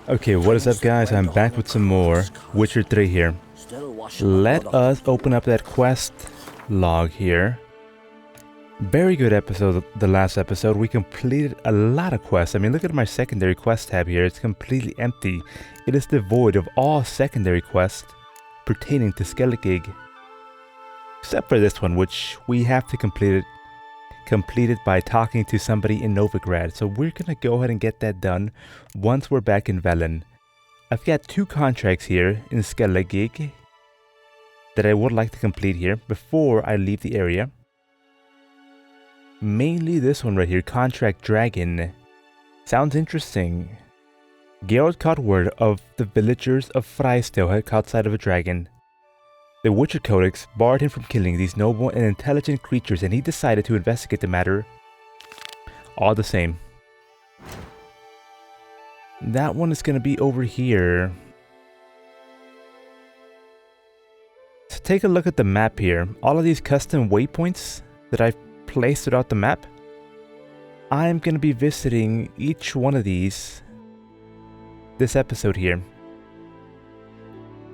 Okay, what is up guys? I'm back with some more Witcher 3 here. Let us open up that quest log here. Very good episode, the last episode. We completed a lot of quests. I mean, look at my secondary quest tab here. It's completely empty. It is devoid of all secondary quests pertaining to Skellige. Except for this one, which we have to complete it by talking to somebody in Novigrad. So we're gonna go ahead and get that done once we're back in Velen. I've got 2 contracts here in Skellige that I would like to complete here before I leave the area. Mainly this one right here, Contract Dragon. Sounds interesting. Geralt caught word of the villagers of Freistell had caught sight of a dragon. The Witcher Codex barred him from killing these noble and intelligent creatures, and he decided to investigate the matter all the same. That one is going to be over here. So take a look at the map here. All of these custom waypoints that I've placed throughout the map, I'm going to be visiting each one of these this episode here.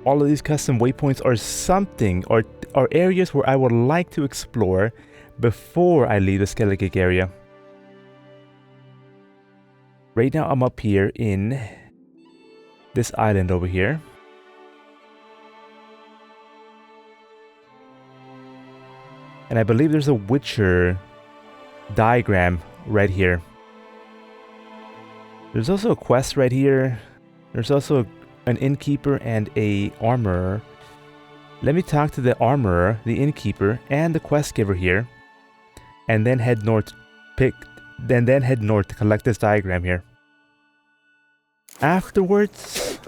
All of these custom waypoints are something, or are areas where I would like to explore before I leave the Skellige area. Right now I'm up here in this island over here. And I believe there's a Witcher diagram right here. There's also a quest right here. There's also an innkeeper and a armorer. Let me talk to the armorer, the innkeeper, and the quest giver here, and then head north. Then head north to collect this diagram here. Afterwards,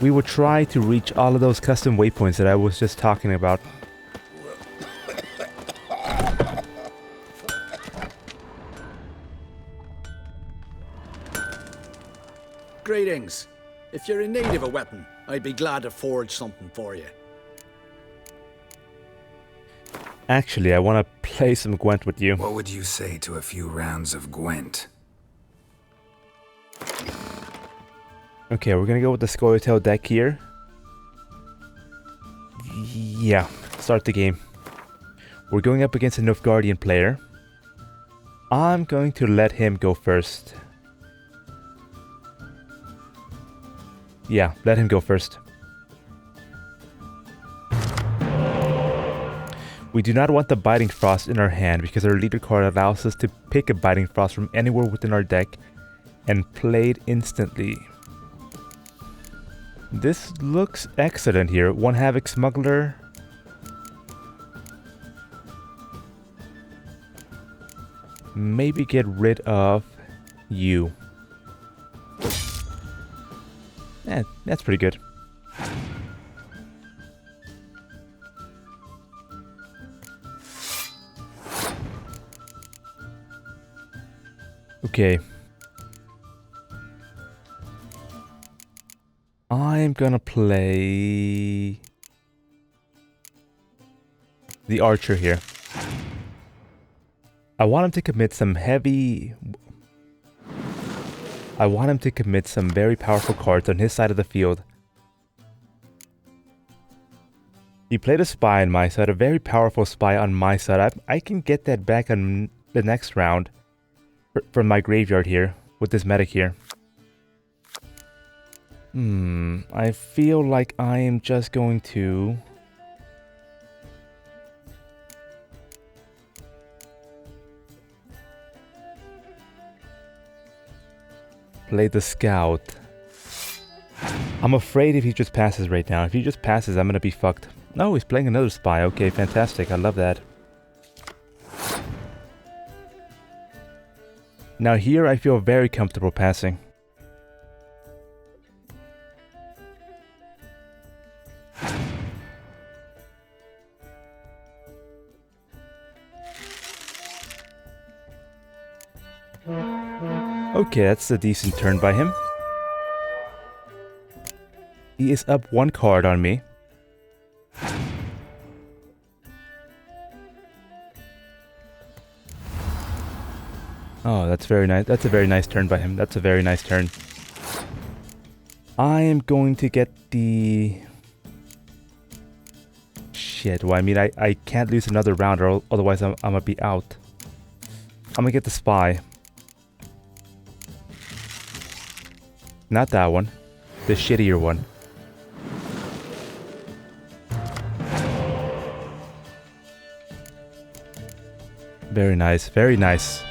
we will try to reach all of those custom waypoints that I was just talking about. Greetings. If you're in need of a weapon, I'd be glad to forge something for you. Actually, I want to play some Gwent with you. What would you say to a few rounds of Gwent? Okay, we're gonna go with the Skellige deck here. Yeah, start the game. We're going up against a Nilfgaardian player. I'm going to let him go first. Yeah, let him go first. We do not want the Biting Frost in our hand because our leader card allows us to pick a Biting Frost from anywhere within our deck and play it instantly. This looks excellent here. 1 Havoc Smuggler. Maybe get rid of you. That's pretty good. Okay. I'm gonna play the archer here. I want him to commit some very powerful cards on his side of the field. He played a spy on my side, a very powerful spy on my side. I can get that back on the next round from my graveyard here with this medic here. I feel like I am just going to play the scout. I'm afraid if he just passes right now. If he just passes, I'm gonna be fucked. No, he's playing another spy. Okay, fantastic. I love that. Now here I feel very comfortable passing. Okay, that's a decent turn by him. He is up 1 card on me. Oh, that's very nice. That's a very nice turn by him. That's a very nice turn. I am going to get the... Shit, well, I mean, I can't lose another round or otherwise I'm gonna be out. I'm gonna get the spy. Not that one. The shittier one. Very nice, very nice.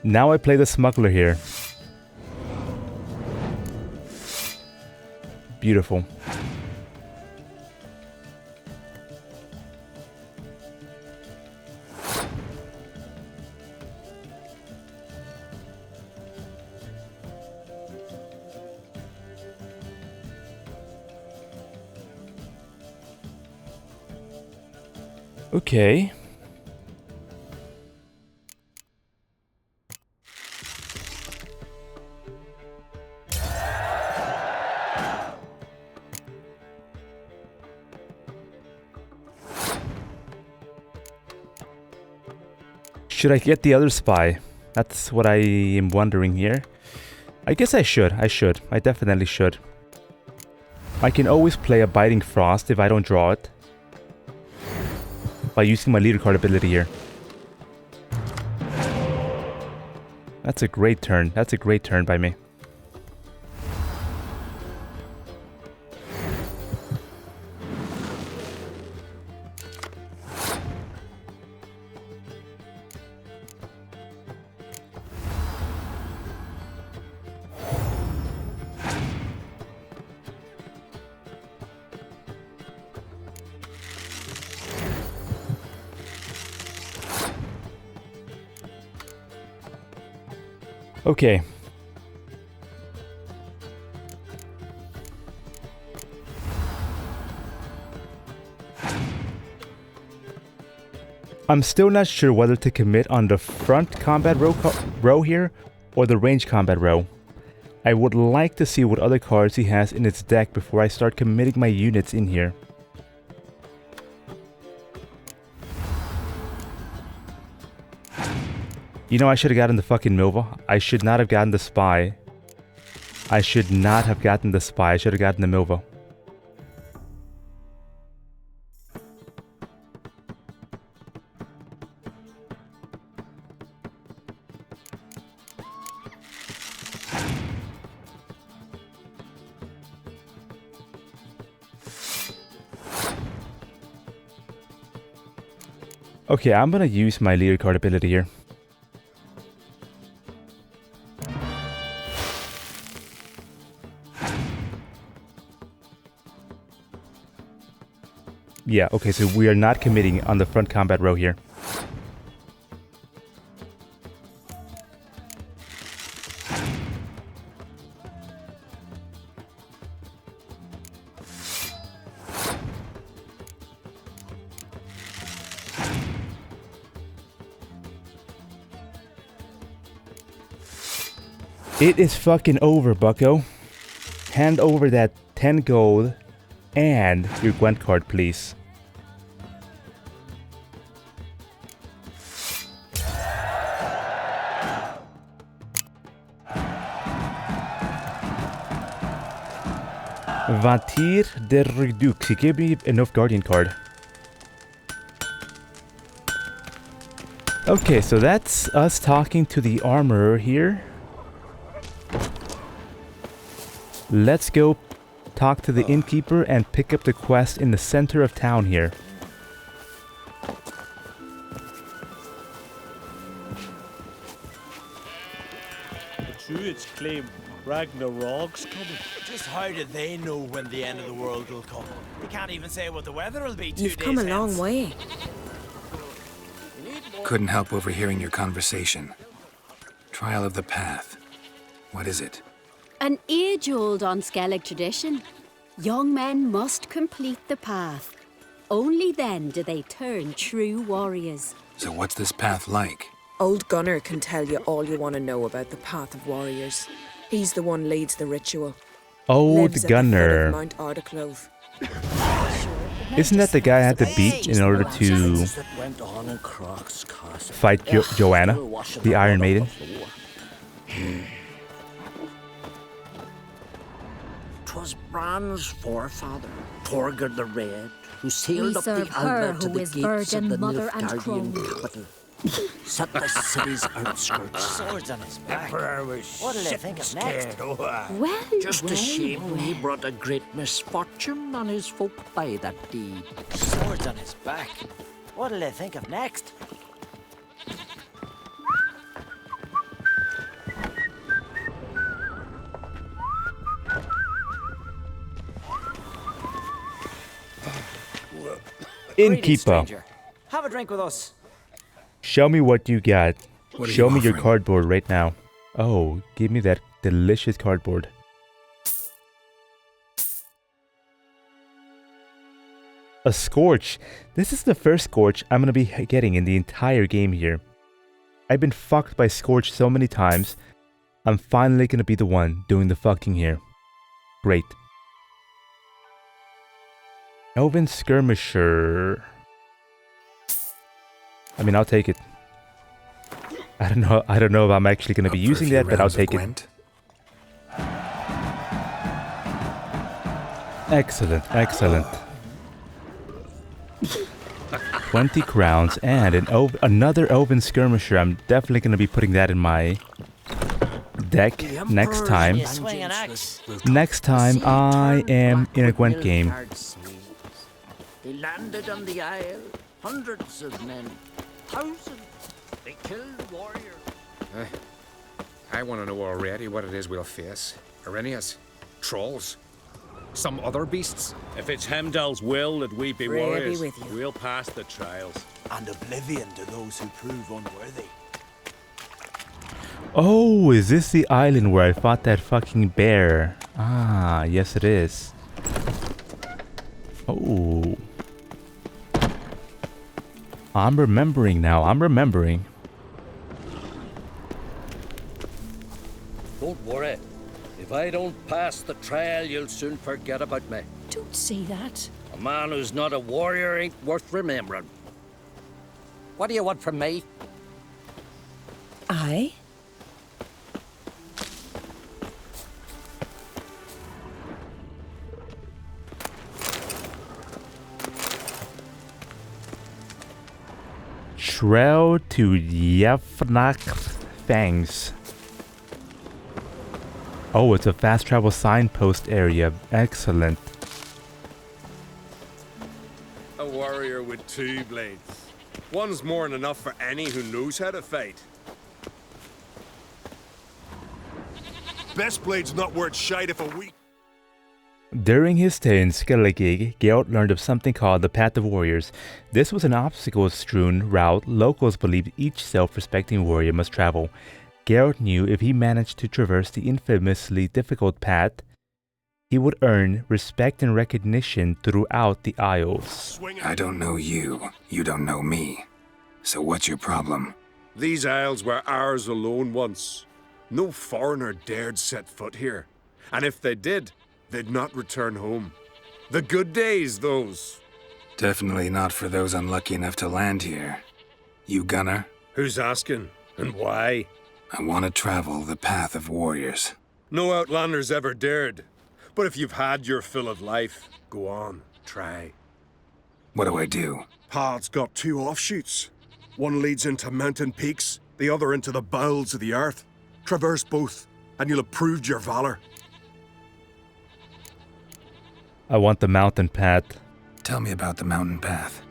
Now I play the smuggler here. Beautiful. Okay. Should I get the other spy? That's what I am wondering here. I guess I should. I definitely should. I can always play a Biting Frost if I don't draw it. By using my leader card ability here. That's a great turn. That's a great turn by me. Okay. I'm still not sure whether to commit on the front combat row here or the range combat row. I would like to see what other cards he has in its deck before I start committing my units in here. You know, I should have gotten the fucking Milva. I should not have gotten the spy. I should not have gotten the spy. I should have gotten the Milva. Okay, I'm gonna use my leader card ability here. Yeah, okay, so we are not committing on the front combat row here. It is fucking over, bucko. Hand over that 10 gold and your Gwent card, please. Vatir de Redux. He gave me enough Guardian card. Okay, so that's us talking to the armorer here. Let's go talk to the innkeeper and pick up the quest in the center of town here. The Druids claim Ragnarok's coming. Just how do they know when the end of the world will come? They can't even say what the weather will be 2 days You've come a long hence. way. Couldn't help overhearing your conversation. Trial of the Path. What is it? An age-old on Skellige tradition. Young men must complete the path. Only then do they turn true warriors. So what's this path like? Old Gunner can tell you all you want to know about the Path of Warriors. He's the one leads the ritual. Old Lives Gunner. At the foot of Mount Ardaclove. Isn't that the guy I had to beat in order to fight Joanna, the Iron Maiden? 'Twas Bran's forefather, Torgr the Red, who sailed We up the serve her Alba to who the is gates virgin, of the mother, and Nilfgaardian crone. capital. Set the city's outskirts. Swords on his back. Emperor was What'll they think of next? Well, Just a shame he brought a great misfortune on his folk by that deed. Swords on his back. What'll they think of next? Greetings, Innkeeper, stranger. Have a drink with us. show me what you got. What are Show you me your offering? cardboard right now. Oh, give me that delicious cardboard. A Scorch. This is the first Scorch I'm gonna be getting in the entire game here. I've been fucked by Scorch so many times. I'm finally gonna be the one doing the fucking here. Great. Elven Skirmisher. I mean, I'll take it. I don't know if I'm actually gonna be Up for a using few that, but I'll rounds of take it. Gwent? Excellent, excellent. 20 crowns and another Elven Skirmisher. I'm definitely going to be putting that in my deck next time. You swing an axe. Next time I am in a Gwent game. They landed on the isle, hundreds of men, thousands. They killed warriors. I want to know already what it is we'll face. Arrhenius? Trolls? Some other beasts? If it's Hemdall's will that we be Pray be warriors, with you. we'll pass the trials. And oblivion to those who prove unworthy. Oh, is this the island where I fought that fucking bear? Ah, yes it is. Oh. I'm remembering now, I'm remembering. Don't worry. If I don't pass the trial, you'll soon forget about me. Don't say that. A man who's not a warrior ain't worth remembering. What do you want from me? Aye? Trail to Yevnak Fangs. Oh, it's a fast travel signpost area. Excellent. A warrior with 2 blades. One's more than enough for any who knows how to fight. Best blade's not worth shite if a weak. During his stay in Skellige, Geralt learned of something called the Path of Warriors. This was an obstacle-strewn route locals believed each self-respecting warrior must travel. Geralt knew if he managed to traverse the infamously difficult path, he would earn respect and recognition throughout the Isles. I don't know you. You don't know me. So what's your problem? These isles were ours alone once. No foreigner dared set foot here. And if they did, they'd not return home. The good days, those. Definitely not for those unlucky enough to land here. You gunner? Who's asking? And why? I want to travel the Path of Warriors. No outlanders ever dared. But if you've had your fill of life, go on, try. What do I do? Path's got 2 offshoots. One leads into mountain peaks, the other into the bowels of the earth. Traverse both, and you'll have proved your valor. I want the mountain path. Tell me about the mountain path.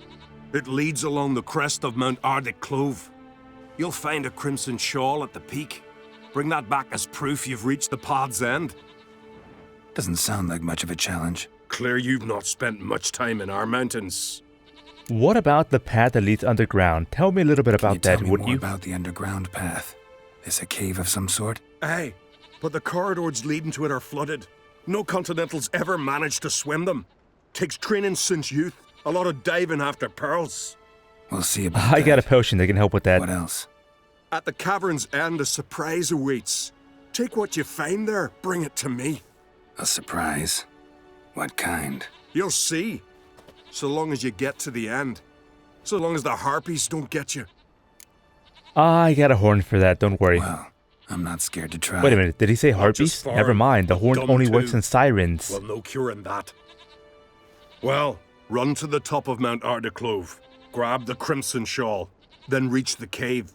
It leads along the crest of Mount Ardaclove. You'll find a crimson shawl at the peak. Bring that back as proof you've reached the path's end. Doesn't sound like much of a challenge. Clear you've not spent much time in our mountains. What about the path that leads underground? Tell me a little bit about that, Tell me would more you? about the underground path. Is a cave of some sort? Aye, but the corridors leading to it are flooded. No Continentals ever managed to swim them. Takes training since youth. A lot of diving after pearls. We'll see about I that. got a potion that can help with that. What else? At the cavern's end, a surprise awaits. Take what you find there, bring it to me. A surprise? What kind? You'll see. So long as you get to the end. So long as the harpies don't get you. I got a horn for that, don't worry. Well, I'm not scared to try. Wait a minute, did he say harpies? far. Never mind, the horn Dumb only too. works in sirens. Well, no cure in that. Well, run to the top of Mount Ardaclove. Grab the crimson shawl. Then reach the cave.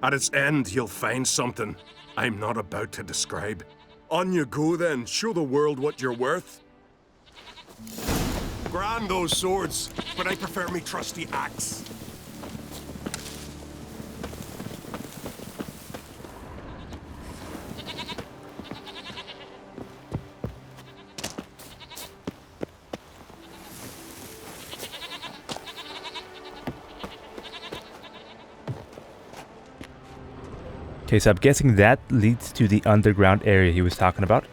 At its end, you'll find something I'm not about to describe. On you go then, show the world what you're worth. Grand those swords, but I prefer me trusty axe. Okay, so I'm guessing that leads to the underground area he was talking about.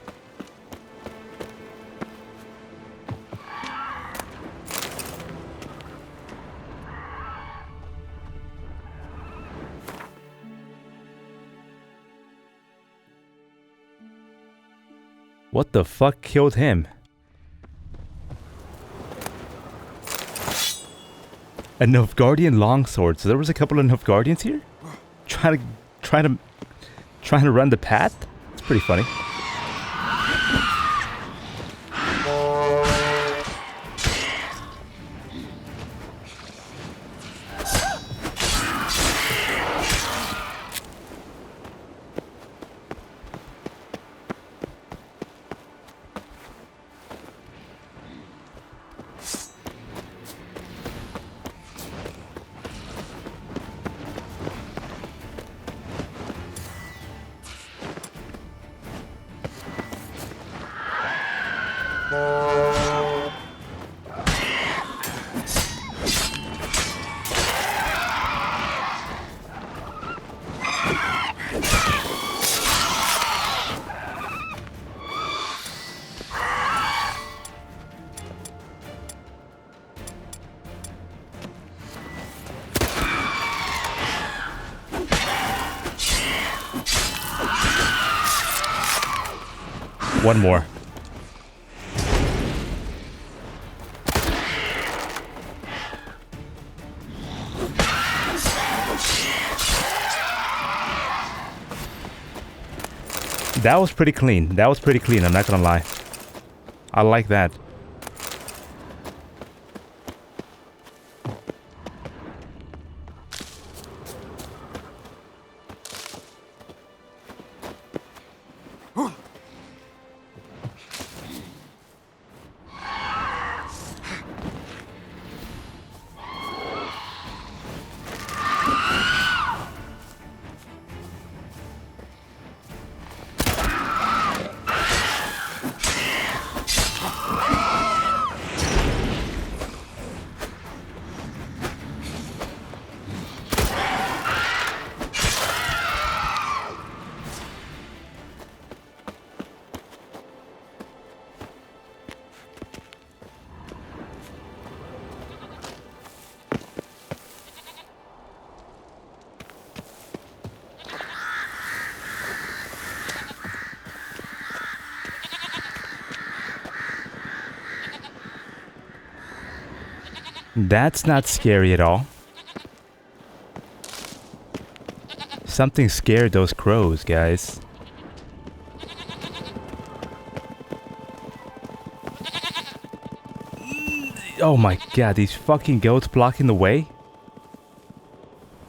What the fuck killed him? A Nilfgaardian longsword. So there was a couple of Nilfgaardians here? Trying to run the path? It's pretty funny. One more. That was pretty clean. That was pretty clean, I'm not gonna lie. I like that. That's not scary at all. Something scared those crows, guys. Oh my god, these fucking goats blocking the way?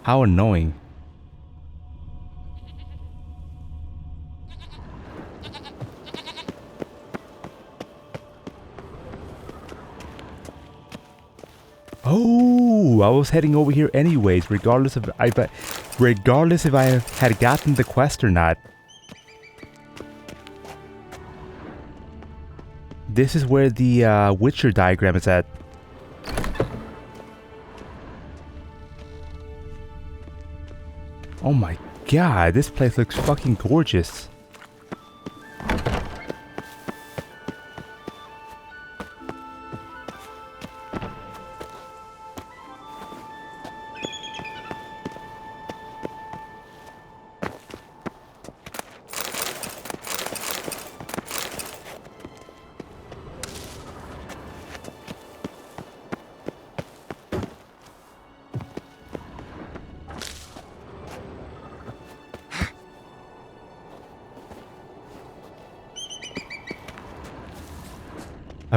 How annoying. Oh, I was heading over here anyways, regardless if I had gotten the quest or not. This is where the Witcher diagram is at. Oh my god, this place looks fucking gorgeous.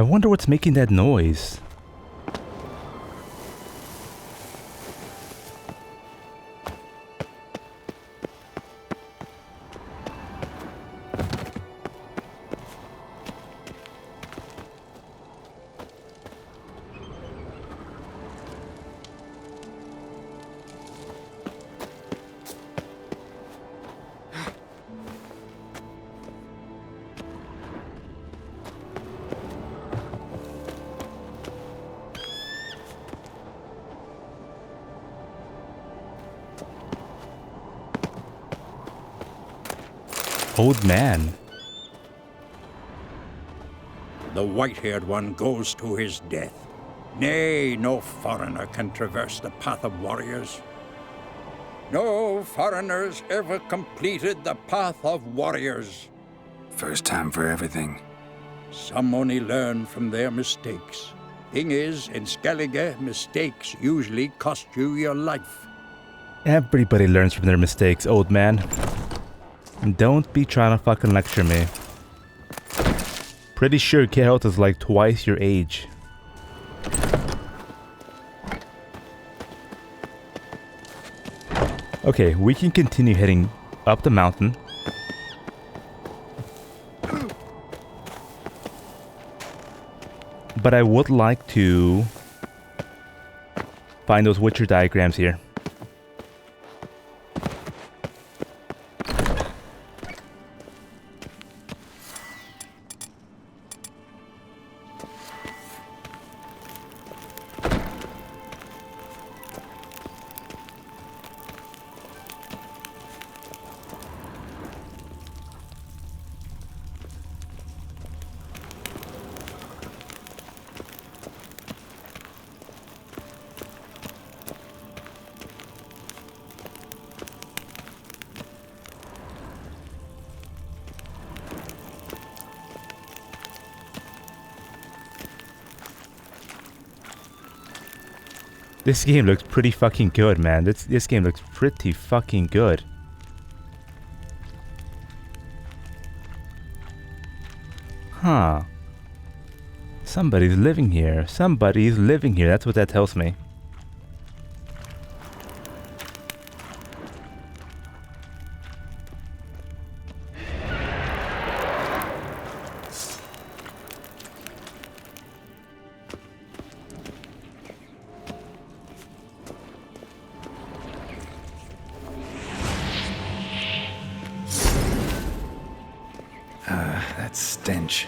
I wonder what's making that noise. Old man. The white-haired one goes to his death. Nay, no foreigner can traverse the path of warriors. No foreigners ever completed the path of warriors. First time for everything. Some only learn from their mistakes. Thing is, in Skellige, mistakes usually cost you your life. Everybody learns from their mistakes, old man. And don't be trying to fucking lecture me. Pretty sure Geralt is like twice your age. Okay, we can continue heading up the mountain. But I would like to find those Witcher diagrams here. This game looks pretty fucking good, man. This game looks pretty fucking good. Huh. Somebody's living here. Somebody's living here. That's what that tells me. That stench.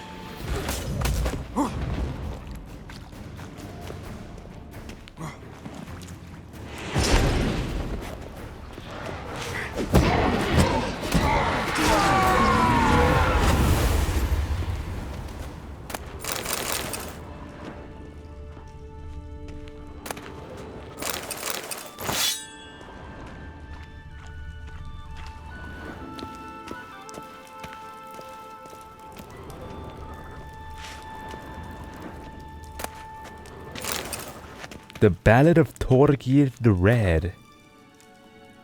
The Ballad of Thorgir the Red.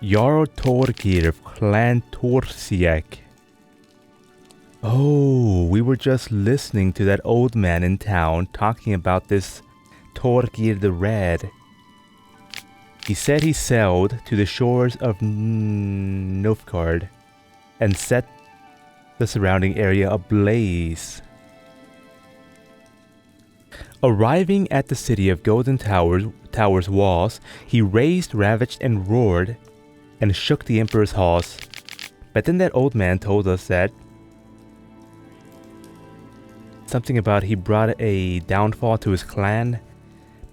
Jarl Thorgir of Clan Torsiak. Oh, we were just listening to that old man in town talking about this Thorgir the Red. He said he sailed to the shores of Nilfgaard and set the surrounding area ablaze. Arriving at the city of Golden Tower's walls, he raged, ravaged, and roared, and shook the Emperor's halls. But then that old man told us that something about he brought a downfall to his clan.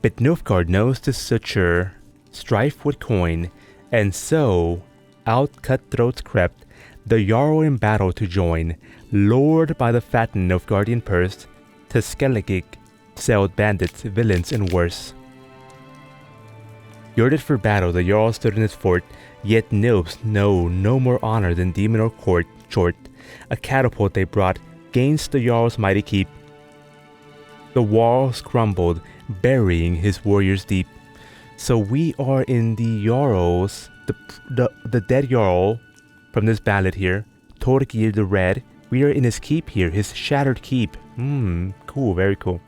But Nilfgaard knows the suture, strife would coin, and so out cutthroats crept, the Jarl in battle to join, lured by the fattened Nilfgaardian purse, to Skellige sailed bandits, villains, and worse. Girded for battle, the Jarl stood in his fort, yet Nilfs know no more honor than demon or court. Short, a catapult they brought, gainst the Jarl's mighty keep. The walls crumbled, burying his warriors deep. So we are in the Jarl's, the dead Jarl from this ballad here, Thorgir the Red. We are in his keep here, his shattered keep. Cool, very cool.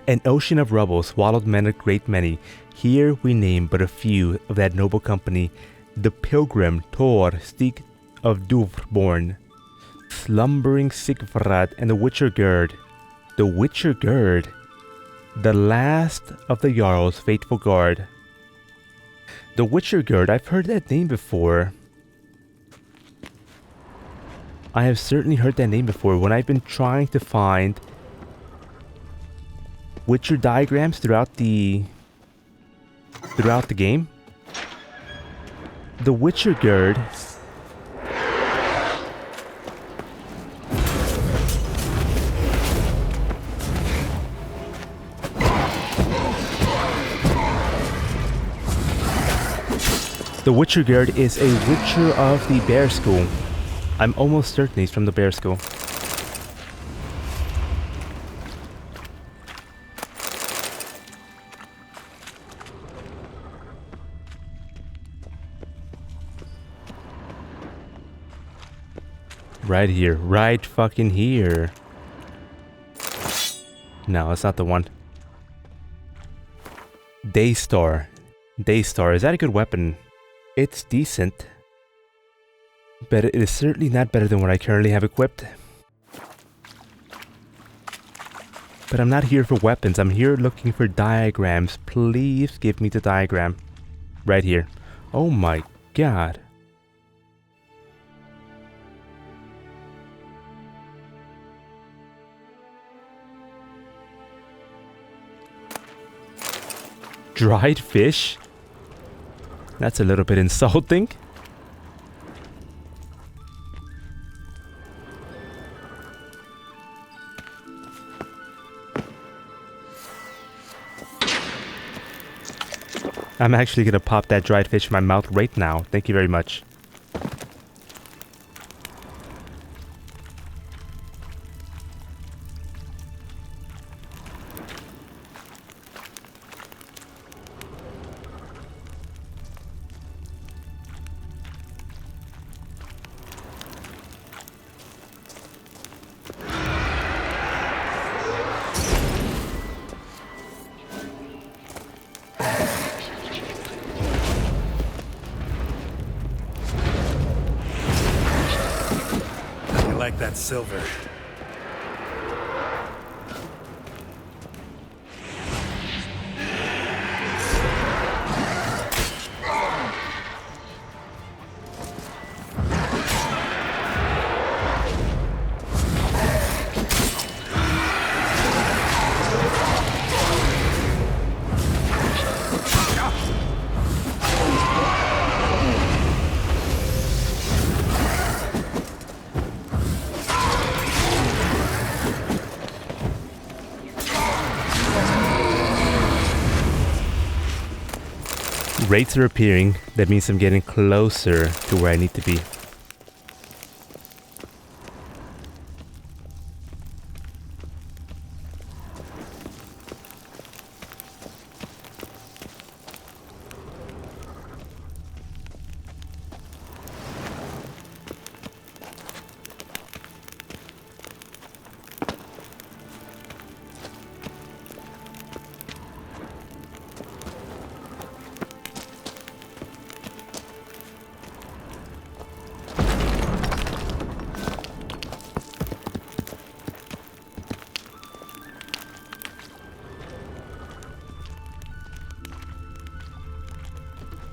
An ocean of rubble swallowed men a great many. Here we name but a few of that noble company. The pilgrim Thor, Stig of Duvr born, slumbering Sigvrad and the Witcher Gerd. The Witcher Gerd, the last of the Jarl's faithful guard. The Witcher Gerd, I've heard that name before. I have certainly heard that name before when I've been trying to find Witcher diagrams throughout the game. The Witcher Gerd is a Witcher of the Bear School. I'm almost certain he's from the Bear School. Right here. Right fucking here. No, it's not the one. Daystar. Daystar. Is that a good weapon? It's decent. But it is certainly not better than what I currently have equipped. But I'm not here for weapons. I'm here looking for diagrams. Please give me the diagram. Right here. Oh my god. Dried fish? That's a little bit insulting. I'm actually gonna pop that dried fish in my mouth right now. Thank you very much. Like that silver. Rates are appearing. That means I'm getting closer to where I need to be.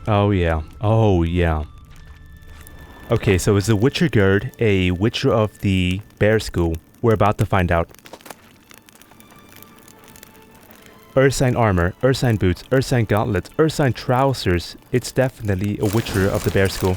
Oh yeah. Oh yeah. Okay, so is the Witcher Gerd a Witcher of the Bear School? We're about to find out. Ursine armor, Ursine boots, Ursine gauntlets, Ursine trousers. It's definitely a Witcher of the Bear School.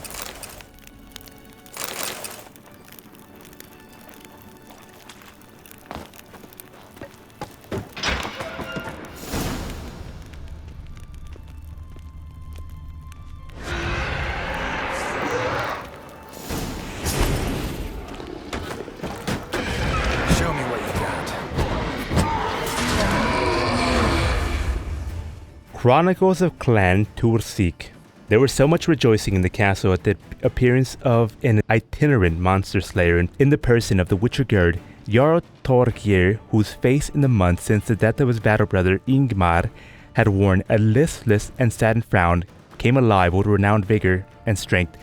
Chronicles of Clan Tursik. There was so much rejoicing in the castle at the appearance of an itinerant monster slayer in the person of the Witcher Gerd, Jarl Thorgir, whose face in the months since the death of his battle brother Ingmar had worn a listless and saddened frown, came alive with renowned vigor and strength.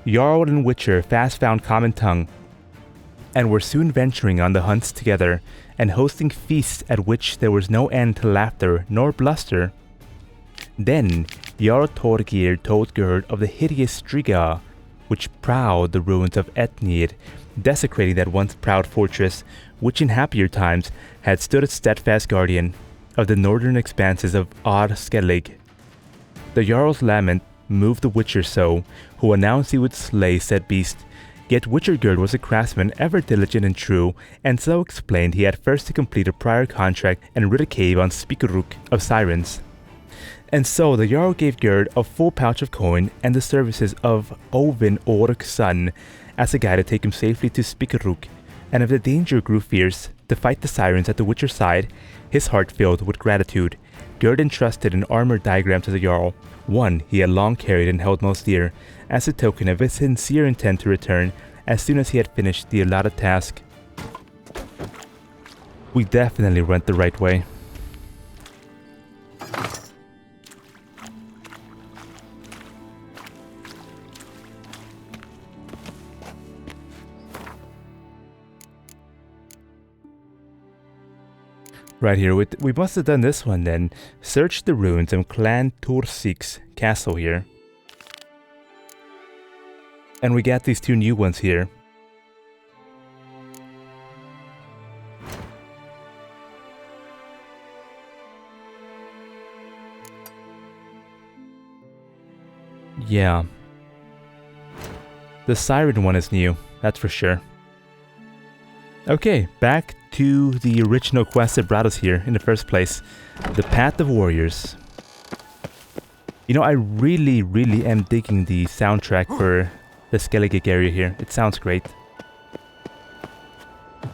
Jarl and Witcher fast found common tongue, and were soon venturing on the hunts together, and hosting feasts at which there was no end to laughter nor bluster. Then Jarl Thorgir told Gerd of the hideous Striga, which prowled the ruins of Etnir, desecrating that once proud fortress, which in happier times had stood as steadfast guardian of the northern expanses of Skellige. The Jarl's lament moved the Witcher so, who announced he would slay said beast. Yet Witcher Gerd was a craftsman ever diligent and true, and so explained he had first to complete a prior contract and rid a cave on Spikeruk of Sirens. And so the Jarl gave Gerd a full pouch of coin and the services of Ovin Ork's son as a guide to take him safely to Spikeruk, and if the danger grew fierce, to fight the Sirens at the Witcher's side, his heart filled with gratitude. Gerd entrusted an armor diagram to the Jarl, one he had long carried and held most dear, as a token of his sincere intent to return as soon as he had finished the allotted task. We definitely went the right way. Right here, we must have done this one then. Search the ruins of Clan Tursik's castle here. And we got these two new ones here. Yeah. The Siren one is new, that's for sure. Okay, back to the original quest that brought us here in the first place. The Path of Warriors. You know, I really am digging the soundtrack for the Skellige area here. It sounds great.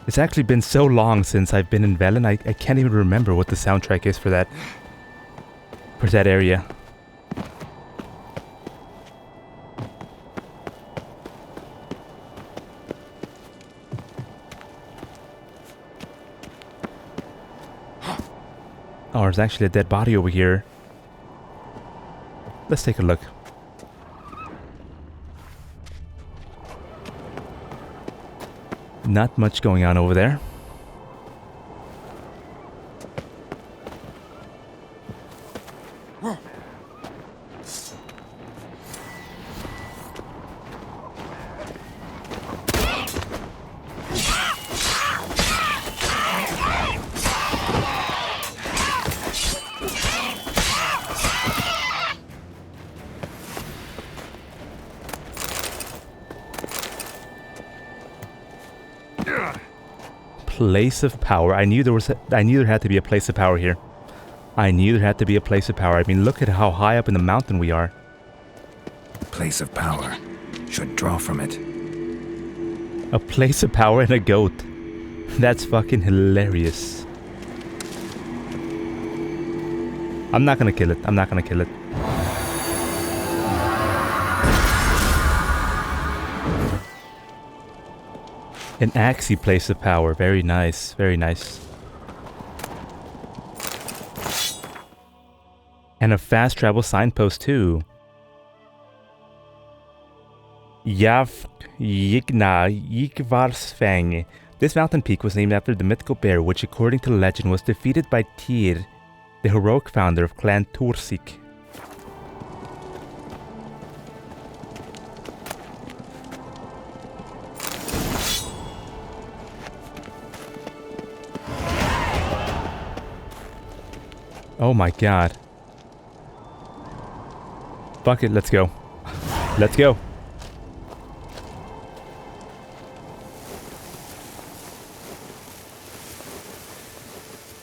It's actually been so long since I've been in Velen, I can't even remember what the soundtrack is for that area. Oh, there's actually a dead body over here. Let's take a look. Not much going on over there. Place of power. I knew there had to be a place of power here. I knew there had to be a place of power. I mean, look at how high up in the mountain we are. Place of power. Should draw from it. A place of power and a goat. That's fucking hilarious. I'm not gonna kill it. I'm not gonna kill it. An axie place of power. Very nice. Very nice. And a fast travel signpost too. Yav Yigna Yigvarsfang. This mountain peak was named after the mythical bear which according to legend was defeated by Tyr, the heroic founder of Clan Tursik. Oh my god. Fuck it, let's go. Let's go.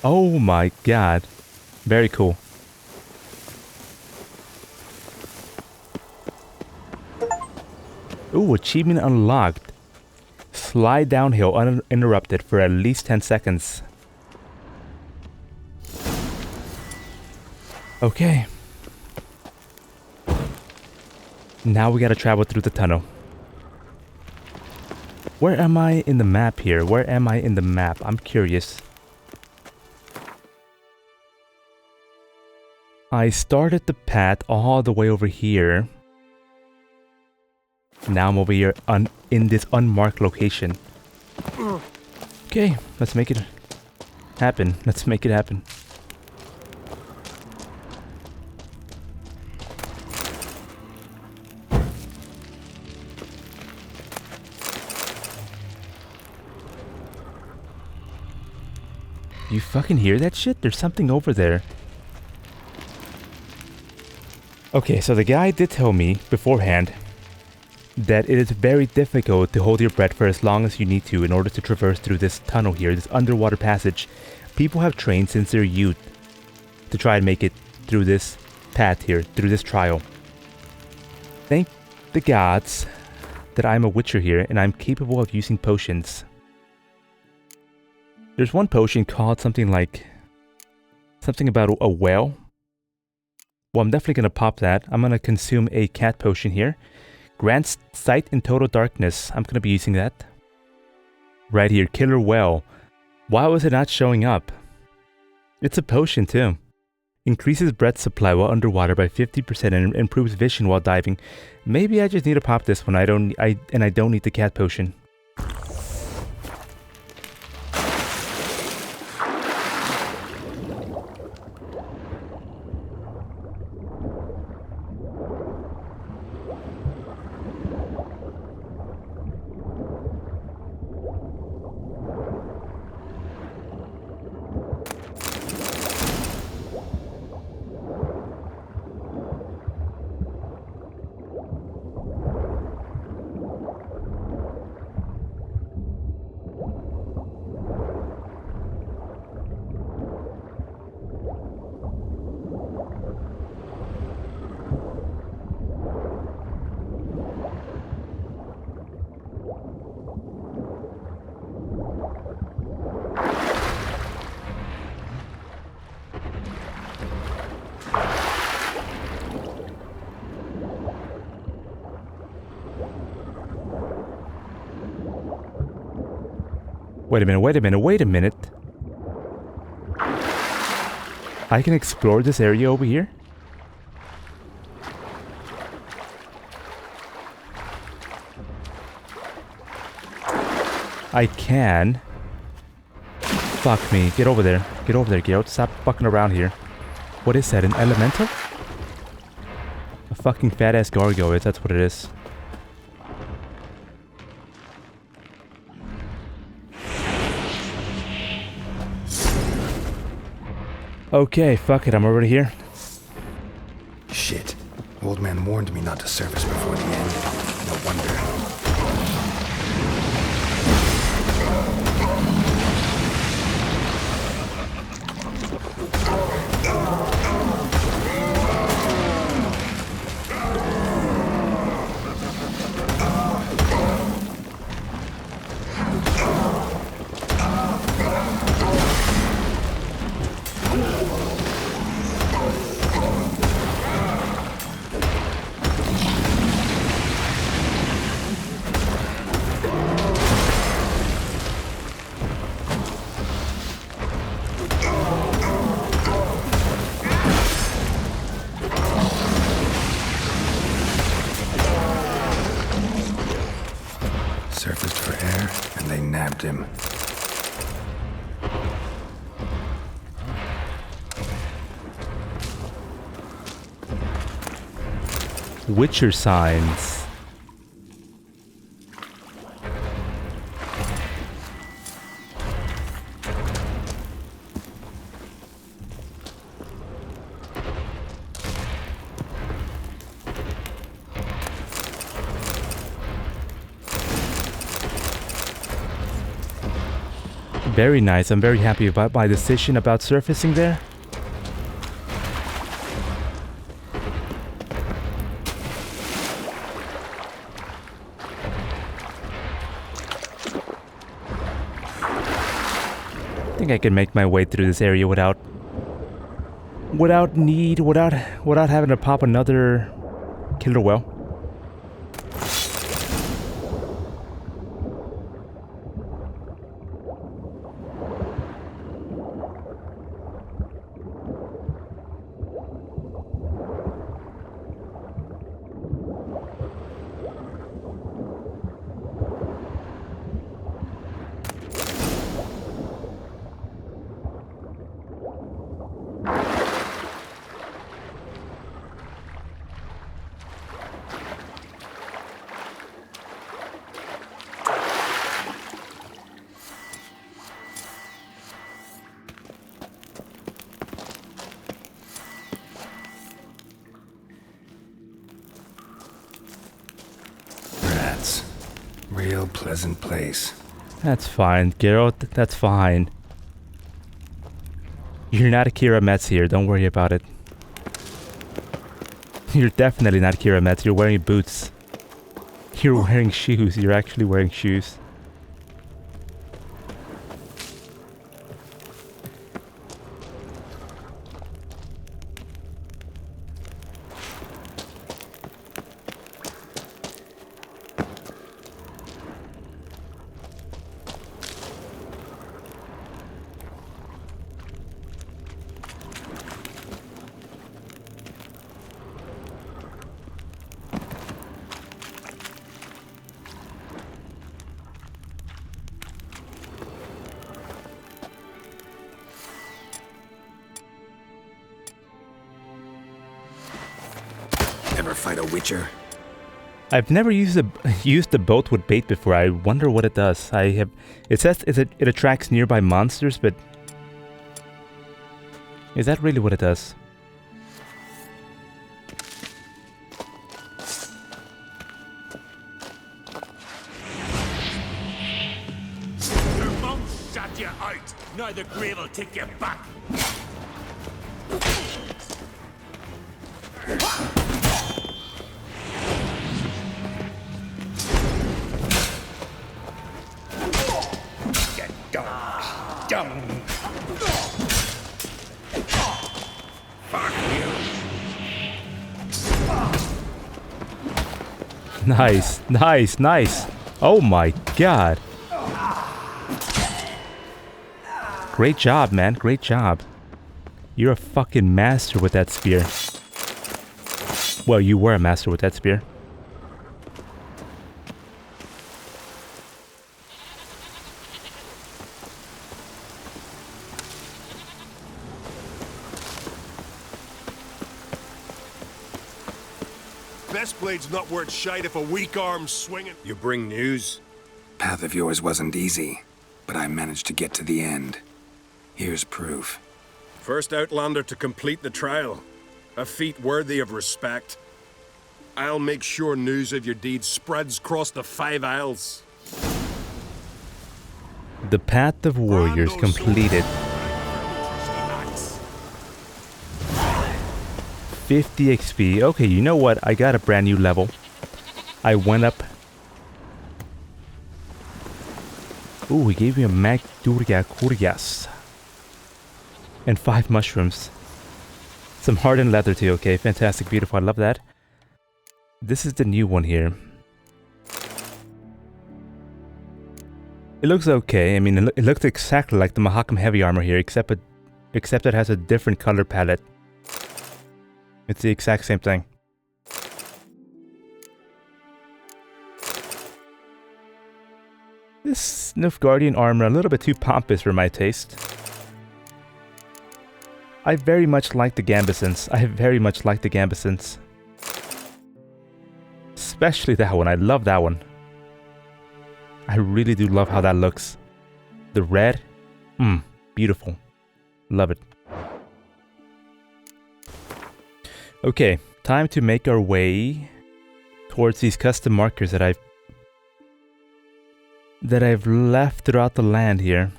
Oh my god. Very cool. Ooh, achievement unlocked. Slide downhill uninterrupted for at least 10 seconds. Okay. Now we gotta travel through the tunnel. Where am I in the map here? Where am I in the map? I'm curious. I started the path all the way over here. Now I'm over here in this unmarked location. Okay, let's make it happen. Let's make it happen. You fucking hear that shit? There's something over there. Okay, so the guy did tell me beforehand that it is very difficult to hold your breath for as long as you need to in order to traverse through this tunnel here, this underwater passage. People have trained since their youth to try and make it through this path here, through this trial. Thank the gods that I'm a witcher here and I'm capable of using potions. There's one potion called something about a well. Well, I'm definitely going to pop that. I'm going to consume a cat potion here. Grants sight in total darkness. I'm going to be using that. Right here, killer well. Why was it not showing up? It's a potion too. Increases breath supply while underwater by 50% and improves vision while diving. Maybe I just need to pop this one. I don't need the cat potion. Wait a minute. I can explore this area over here? I can. Fuck me. Get over there. Get over there, Geralt. Stop fucking around here. What is that? An elemental? A fucking fat ass gargoyle. That's what it is. Okay, fuck it, I'm already here. Shit. Old man warned me not to surface before the end. No wonder. Surfaced for air, and they nabbed him. Witcher signs. Very nice. I'm very happy about my decision about surfacing there. I think I can make my way through this area without having to pop another killer well. Nuts. Real pleasant place. That's fine, Geralt. That's fine. You're not Akira Metz here. Don't worry about it. You're definitely not Akira Metz. You're wearing boots. You're wearing shoes. You're actually wearing shoes. Ever fight a witcher? I've never used a boat with bait before. I wonder what it does. It says it attracts nearby monsters, but is that really what it does? Your mum shot you out. Now the grave will take you back. Dumb. Fuck you. Nice, nice, nice. Oh my god. Great job, man. Great job. You're a fucking master with that spear. Well, you were a master with that spear. Best blade's not worth shite if a weak arm's swinging. You bring news? Path of yours wasn't easy, but I managed to get to the end. Here's proof. First Outlander to complete the trial. A feat worthy of respect. I'll make sure news of your deeds spreads across the 5 Isles. The Path of Warriors completed. 50 XP. Okay, you know what? I got a brand new level. I went up. Ooh, he gave me a Mag Durga Kurgas. And 5 mushrooms. Some hardened leather too. Okay, fantastic, beautiful. I love that. This is the new one here. It looks okay. I mean, it looks exactly like the Mahakam heavy armor here, except it has a different color palette. It's the exact same thing. This Nilfgaardian armor a little bit too pompous for my taste. I very much like the gambesons. Especially that one. I love that one. I really do love how that looks. The red. Beautiful. Love it. Okay, time to make our way towards these custom markers that I've left throughout the land here.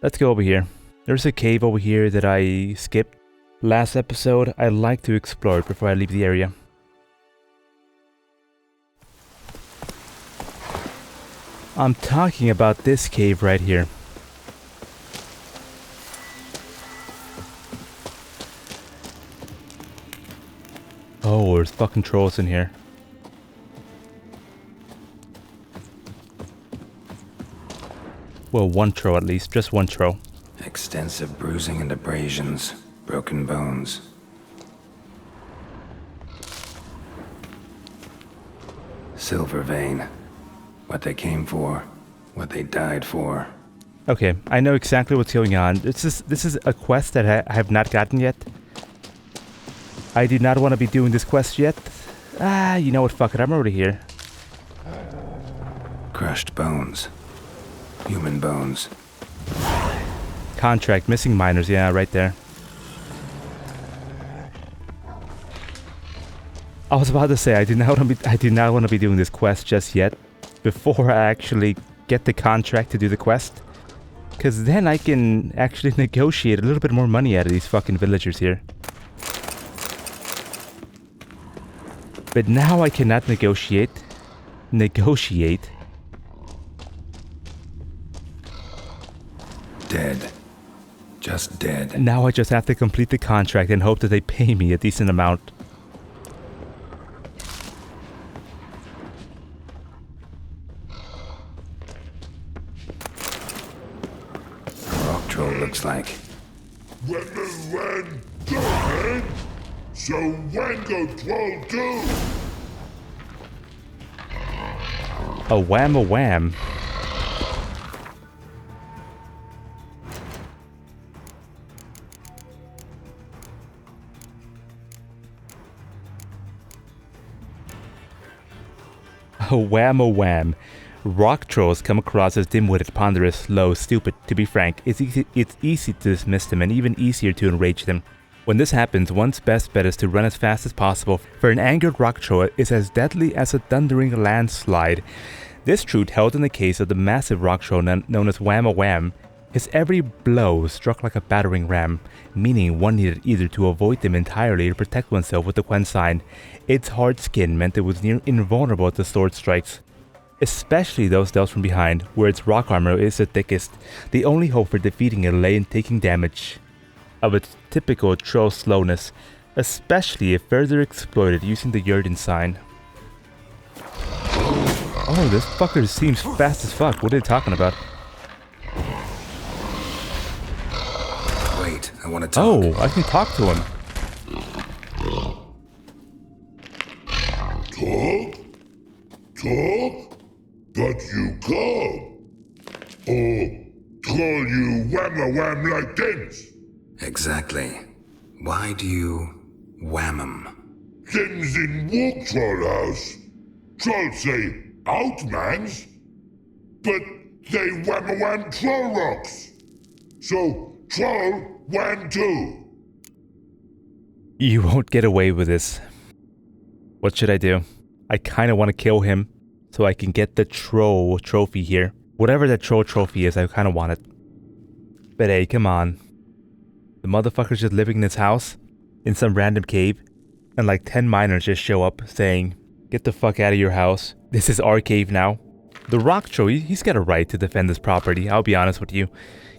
Let's go over here. There's a cave over here that I skipped last episode. I'd like to explore it before I leave the area. I'm talking about this cave right here. Oh, there's fucking trolls in here. Well, one troll at least. Just one troll. Extensive bruising and abrasions. Broken bones. Silver vein. What they came for. What they died for. Okay, I know exactly what's going on. This is a quest that I have not gotten yet. I do not want to be doing this quest yet. You know what? Fuck it. I'm already here. Crushed bones. Human bones. Contract, missing miners, yeah, right there. I was about to say I do not want to be doing this quest just yet, before I actually get the contract to do the quest, because then I can actually negotiate a little bit more money out of these fucking villagers here. But now I cannot negotiate. Dead. Just dead. Now I just have to complete the contract and hope that they pay me a decent amount. Rock troll looks like. When, go man. So when go troll do? A wham. A wham. Rock trolls come across as dim-witted, ponderous, slow, stupid. To be frank, it's easy to dismiss them and even easier to enrage them. When this happens, one's best bet is to run as fast as possible, for an angered rock troll is as deadly as a thundering landslide. This truth held in the case of the massive rock troll known as Wham-a-Wham. His every blow struck like a battering ram, meaning one needed either to avoid them entirely or protect oneself with the Gwent sign. Its hard skin meant it was near invulnerable to sword strikes, especially those dealt from behind, where its rock armor is the thickest. The only hope for defeating it lay in taking damage of its typical troll slowness, especially if further exploited using the Jurden sign. Oh, this fucker seems fast as fuck. What are they talking about? Wait, I want to talk. Oh, I can talk to him. Talk? But you come. Or call you wham-a-wham like this? Exactly. Why do you wham 'em? Things in walk troll house. Trolls say out mans, but they wham-a-wham troll rocks. So troll wham too. You won't get away with this. What should I do? I kind of want to kill him so I can get the troll trophy here. Whatever that troll trophy is, I kind of want it. But hey, come on. The motherfucker's just living in his house in some random cave, and like 10 miners just show up saying, "Get the fuck out of your house. This is our cave now." The rock troll, he's got a right to defend his property. I'll be honest with you.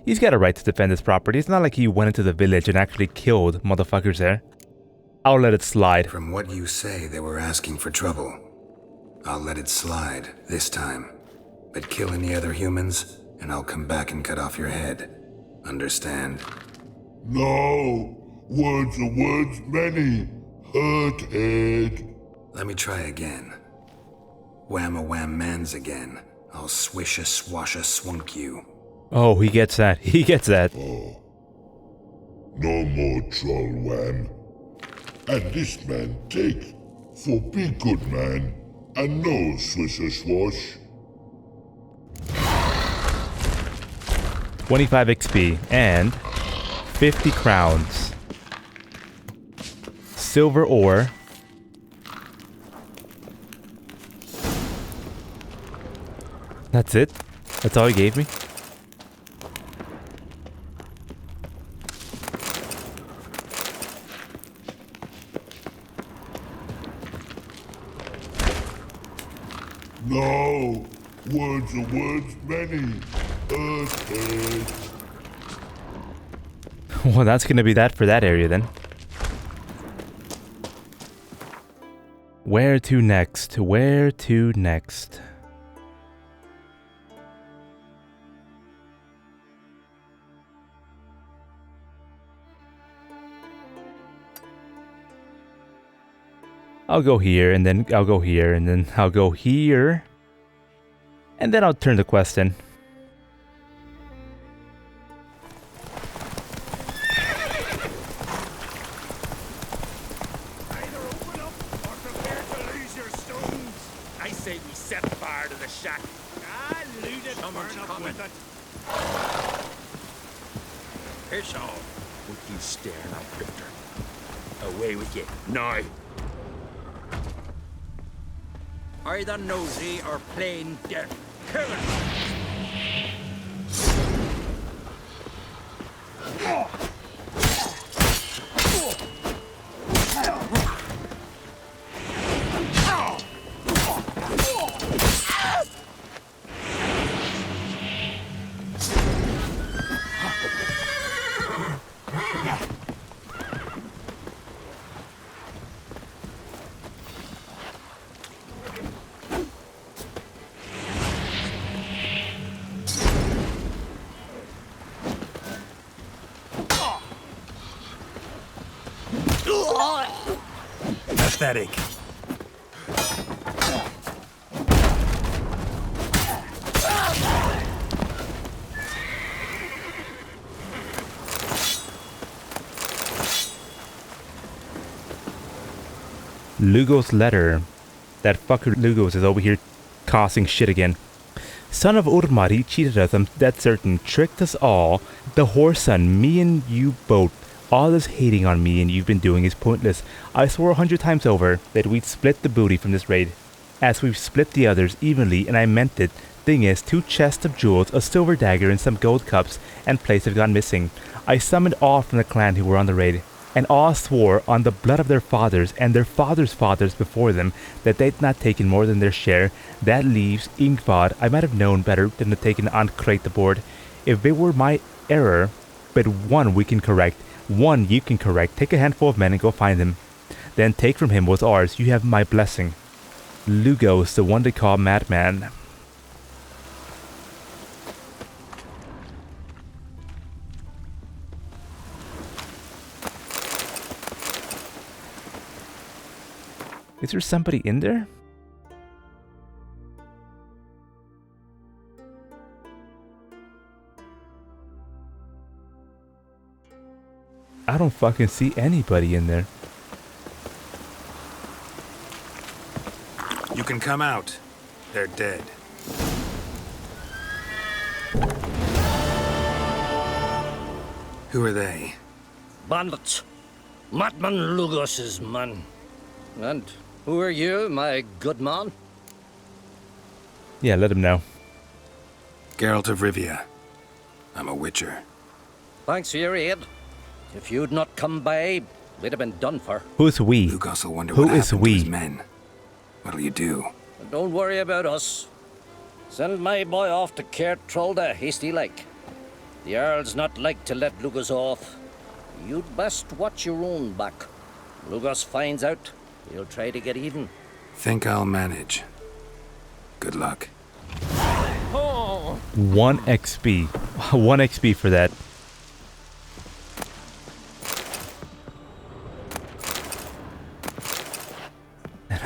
He's got a right to defend his property. It's not like he went into the village and actually killed motherfuckers there. I'll let it slide. From what you say, they were asking for trouble. I'll let it slide this time. But kill any other humans, and I'll come back and cut off your head. Understand? No. Words are words many. Hurt head. Let me try again. Wham-a-wham mans again. I'll swish-a-swash-a-swunk you. Oh, he gets that. He gets that. Oh. No more troll wham. And this man take. For be good man. And no swish-a-swash. 25 XP and 50 crowns. Silver ore. That's it? That's all he gave me? No. Words are words many. Head. Well, that's gonna be that for that area then. Where to next? Where to next? I'll go here, and then I'll go here, and then I'll go here. And then I'll turn the quest in. I say we set fire to the shack. Someone's coming. Piss off. Would you stare like Victor? Away with you, now. Either nosy or plain dead. Kill it. Pathetic. Lugo's letter. That fucker Lugos is over here causing shit again. Son of Urmar, he cheated us, I'm dead certain. Tricked us all. The whore son, me and you both. All this hating on me and you've been doing is pointless. I swore 100 times over that we'd split the booty from this raid, as we've split the others evenly, and I meant it. Thing is, 2 chests of jewels, a silver dagger, and some gold cups and plates have gone missing. I summoned all from the clan who were on the raid, and all swore on the blood of their fathers and their fathers' fathers before them that they'd not taken more than their share. That leaves Ingvad. I might have known better than to take an uncrate the board. If it were my error, but one we can correct. One you can correct. Take a handful of men and go find him. Then take from him what's ours. You have my blessing. Lugos, the one they call Madman. Is there somebody in there? I don't fucking see anybody in there. You can come out. They're dead. Who are they? Bandits. Madman Lugos's man. And who are you, my good man? Yeah, let him know. Geralt of Rivia. I'm a witcher. Thanks for your aid. If you'd not come by, we'd have been done for. Who's we? Lugos will wonder Who what is happened to his we? men. What'll you do? And don't worry about us. Send my boy off to Cair Trolda hasty like. The Earl's not like to let Lugos off. You'd best watch your own back. Lugos finds out, he'll try to get even. Think I'll manage. Good luck. 1 XP. 1 XP for that.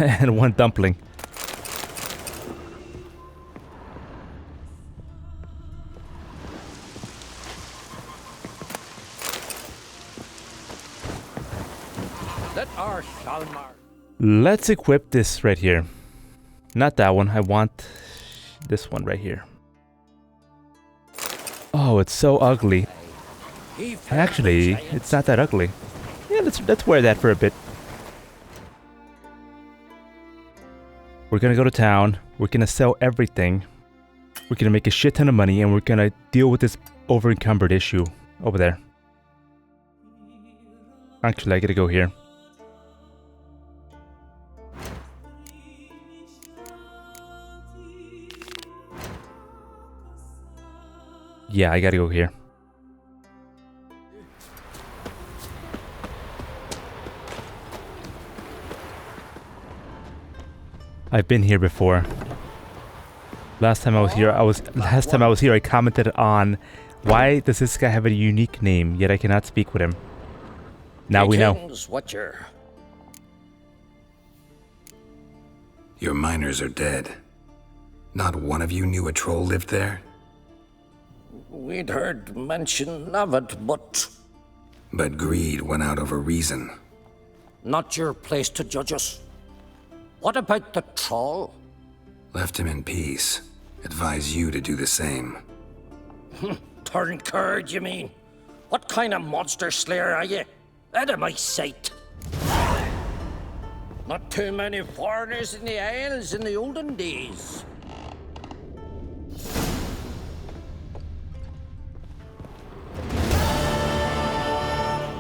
And 1 dumpling. Let's equip this right here. Not that one. I want this one right here. Oh, it's so ugly. Actually, it's not that ugly. Yeah, let's wear that for a bit. We're gonna go to town. We're gonna sell everything. We're gonna make a shit ton of money, and we're gonna deal with this over-encumbered issue over there. Actually, I gotta go here. Yeah, I gotta go here. I've been here before. Last time I was here, I commented on why does this guy have a unique name, yet I cannot speak with him. Now we know. Watcher. Your miners are dead. Not one of you knew a troll lived there? We'd heard mention of it, but... But greed went out over reason. Not your place to judge us. What about the troll? Left him in peace. Advise you to do the same. Turn curd, you mean? What kind of monster slayer are you? Out of my sight. Not too many foreigners in the Isles in the olden days.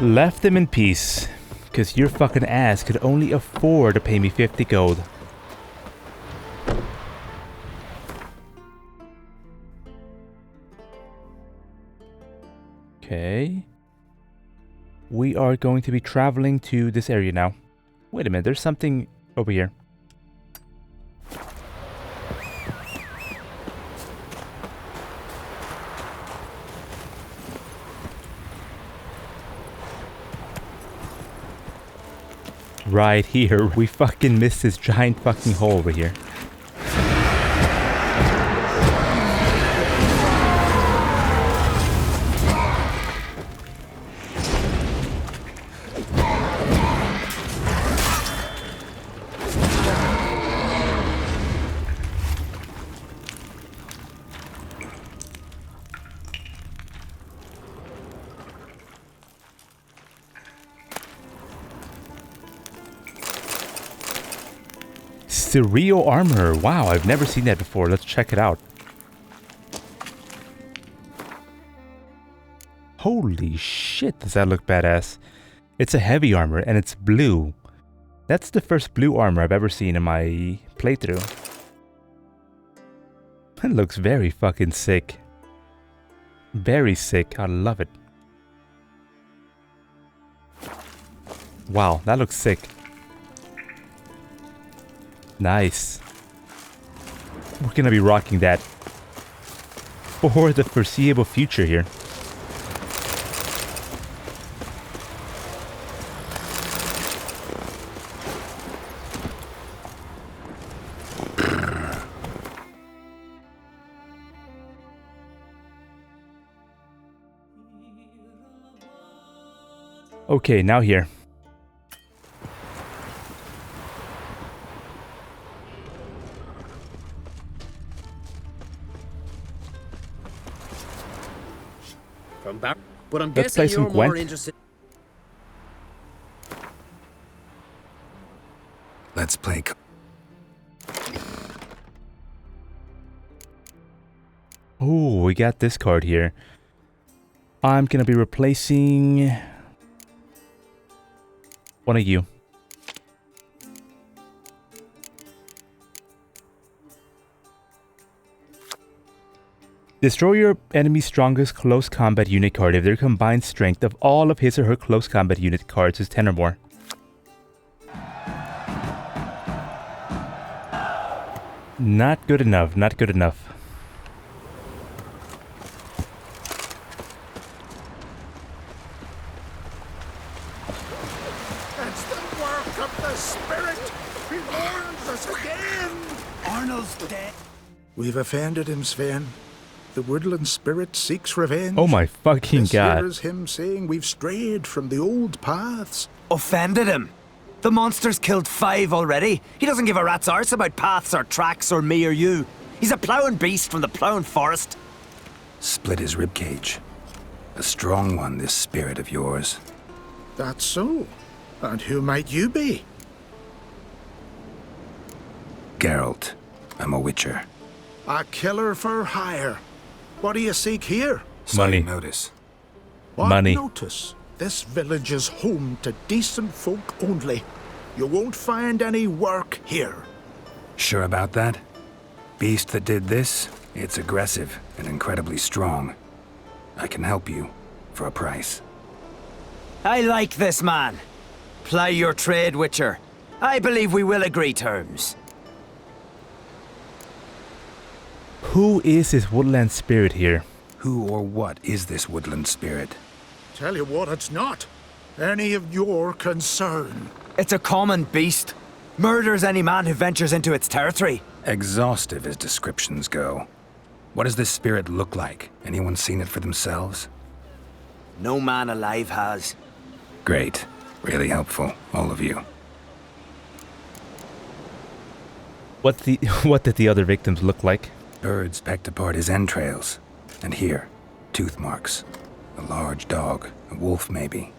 Left him in peace, because your fucking ass could only afford to pay me 50 gold. Okay. We are going to be traveling to this area now. Wait a minute, there's something over here. Right here, we fucking missed this giant fucking hole over here. Stereo armor. Wow, I've never seen that before. Let's check it out. Holy shit, does that look badass. It's a heavy armor and it's blue. That's the first blue armor I've ever seen in my playthrough. It looks very fucking sick. Very sick. I love it. Wow, that looks sick. Nice. We're gonna be rocking that for the foreseeable future here. Okay, now here. But I'm Let's play guessing some you're more Gwent. interested. Let's play. Oh, we got this card here. I'm gonna be replacing one of you. Destroy your enemy's strongest close combat unit card if their combined strength of all of his or her close combat unit cards is 10 or more. Not good enough, not good enough. It's the work of the spirit. He warns us again. Arnold's dead. We've offended him, Sven. The woodland spirit seeks revenge. Oh my fucking god. This here is him saying we've strayed from the old paths. Offended him? The monster's killed 5 already. He doesn't give a rat's arse about paths or tracks or me or you. He's a ploughing beast from the ploughing forest. Split his ribcage. A strong one, this spirit of yours. That's so. And who might you be? Geralt. I'm a witcher. A killer for hire. What do you seek here? Money. Notice. What Money. notice? This village is home to decent folk only. You won't find any work here. Sure about that? Beast that did this, it's aggressive and incredibly strong. I can help you for a price. I like this man. Ply your trade, Witcher. I believe we will agree terms. Who is this woodland spirit here? Who or what is this woodland spirit? Tell you what, it's not any of your concern. It's a common beast. Murders any man who ventures into its territory. Exhaustive as descriptions go. What does this spirit look like? Anyone seen it for themselves? No man alive has. Great. Really helpful, all of you. What did the other victims look like? Birds pecked apart his entrails. And here, tooth marks. A large dog, a wolf maybe.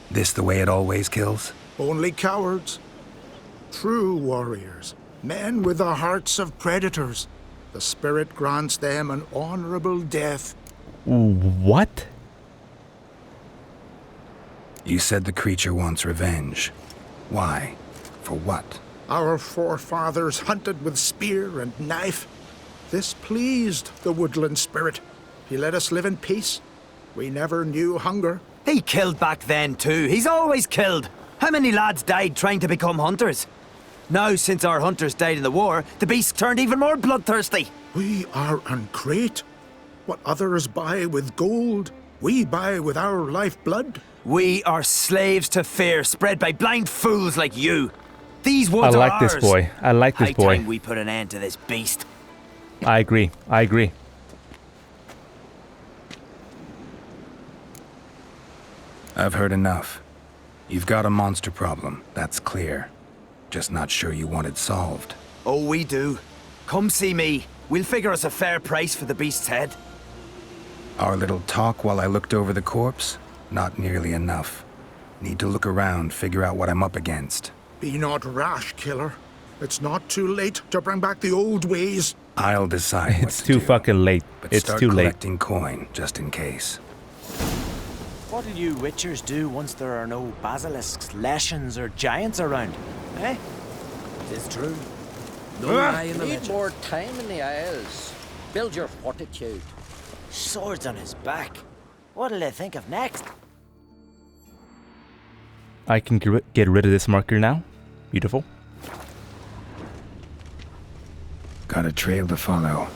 This the way it always kills? Only cowards. True warriors. Men with the hearts of predators. The spirit grants them an honorable death. What? You said the creature wants revenge. Why? For what? Our forefathers hunted with spear and knife. This pleased the woodland spirit. He let us live in peace. We never knew hunger. He killed back then too. He's always killed. How many lads died trying to become hunters? Now, since our hunters died in the war, the beast turned even more bloodthirsty. We are uncreate. What others buy with gold, we buy with our lifeblood. We are slaves to fear spread by blind fools like you. These woods I are like ours. this boy. I like this High boy. time we put an end to this beast. I agree. I agree. I've heard enough. You've got a monster problem, that's clear. Just not sure you want it solved. Oh, we do. Come see me. We'll figure us a fair price for the beast's head. Our little talk while I looked over the corpse? Not nearly enough. Need to look around, figure out what I'm up against. Be not rash, killer. It's not too late to bring back the old ways. I'll decide what It's to too do, fucking late. but It's start too late. collecting coin, just in case. What'll you witchers do once there are no basilisks, leshens, or giants around? Eh? It's true. No lie in the Need legend. more time in the Isles. Build your fortitude. Swords on his back. What'll they think of next? I can get rid of this marker now. Beautiful. Got a trail to follow.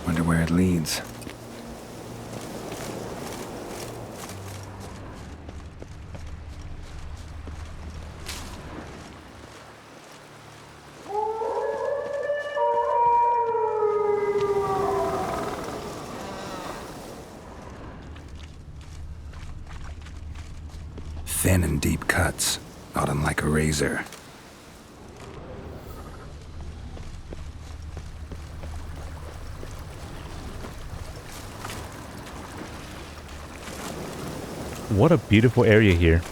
Wonder where it leads. Thin and deep cuts, not unlike a razor. What a beautiful area here.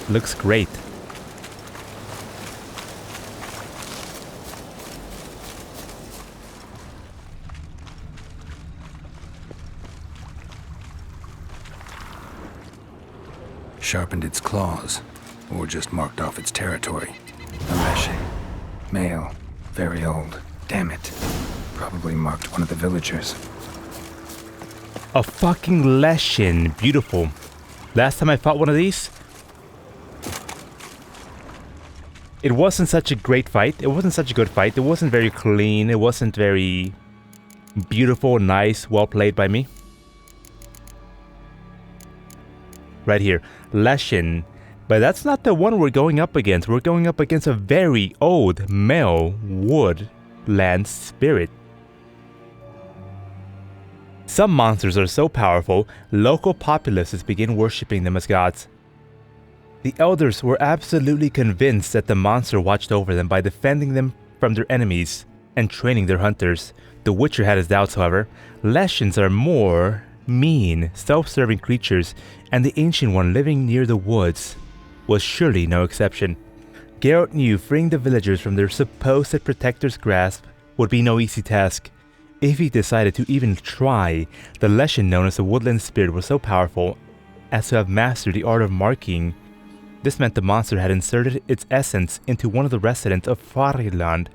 Looks great. Sharpened its claws, or just marked off its territory. A Leshen. Male. Very old. Damn it. Probably marked one of the villagers. A fucking Leshen. Beautiful. Last time I fought one of these, it wasn't such a great fight. It wasn't such a good fight. It wasn't very clean. It wasn't very beautiful, nice, well played by me. Right here. Leshen. But that's not the one we're going up against. We're going up against a very old male woodland spirit. Some monsters are so powerful, local populaces begin worshipping them as gods. The elders were absolutely convinced that the monster watched over them by defending them from their enemies and training their hunters. The Witcher had his doubts, however. Leshens are more mean, self-serving creatures, and the Ancient One living near the woods was surely no exception. Geralt knew freeing the villagers from their supposed protector's grasp would be no easy task. If he decided to even try, the Leshen known as the Woodland Spirit was so powerful as to have mastered the art of marking. This meant the monster had inserted its essence into one of the residents of Velen.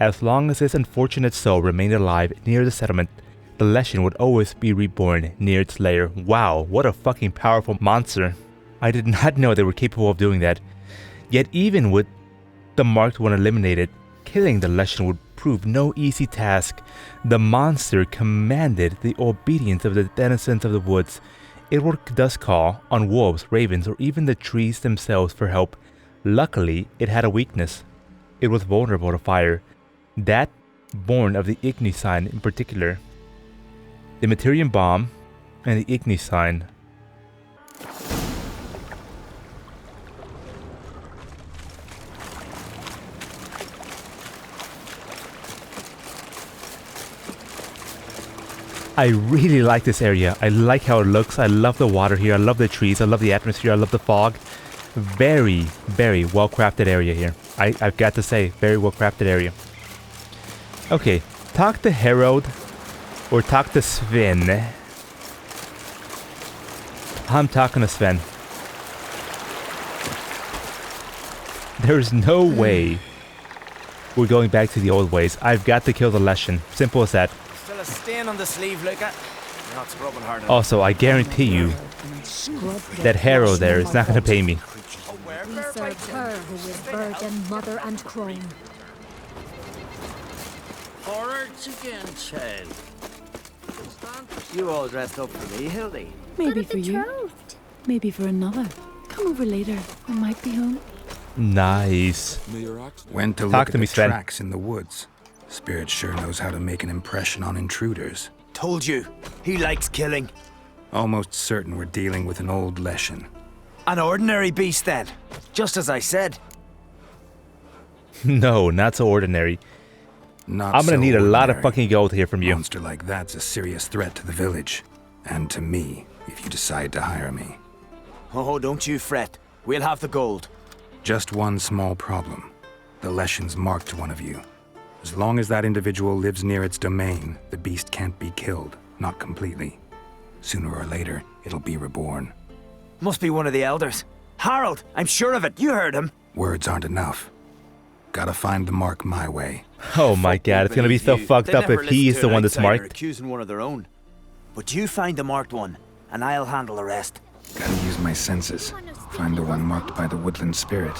As long as this unfortunate soul remained alive near the settlement, the Leshen would always be reborn near its lair. Wow, what a fucking powerful monster. I did not know they were capable of doing that. Yet even with the marked one eliminated, killing the Leshen would prove no easy task. The monster commanded the obedience of the denizens of the woods. It would thus call on wolves, ravens, or even the trees themselves for help. Luckily, it had a weakness. It was vulnerable to fire. That born of the Igni-sign in particular. The Materium Bomb and the Igni-sign. I really like this area. I like how it looks. I love the water here. I love the trees. I love the atmosphere. I love the fog. Very, very well-crafted area here. I've got to say, very well-crafted area. Okay, talk to Harold or talk to Sven. I'm talking to Sven. There's no way we're going back to the old ways. I've got to kill the Leshen. Simple as that. Still a stain on the sleeve, Luca. You're not scrubbing hard enough. Also, I guarantee you that Harold there is not going to pay me. We serve her who is burden, mother, and crone. Horrors again, child. You all dressed up for me, Hildy. Maybe for you. Maybe for another. Come over later. I might be home. Nice. Went to Talk look to at me, the Sven. tracks in the woods. Spirit sure knows how to make an impression on intruders. Told you, he likes killing. Almost certain we're dealing with an old Leshen. An ordinary beast then, just as I said. No, not so ordinary. Not I'm gonna so need a lot of ordinary. fucking gold here from you. A monster like that's a serious threat to the village. And to me, if you decide to hire me. Oh, don't you fret. We'll have the gold. Just one small problem. The Leshens marked one of you. As long as that individual lives near its domain, the beast can't be killed. Not completely. Sooner or later, it'll be reborn. Must be one of the elders. Harold, I'm sure of it. You heard him. Words aren't enough. Gotta find the mark my way. Oh my god, it's gonna be so fucked up if he's the one that's marked. Accusing one of their own. But you find the marked one, and I'll handle the rest. Gotta use my senses. Find the one marked by the woodland spirit.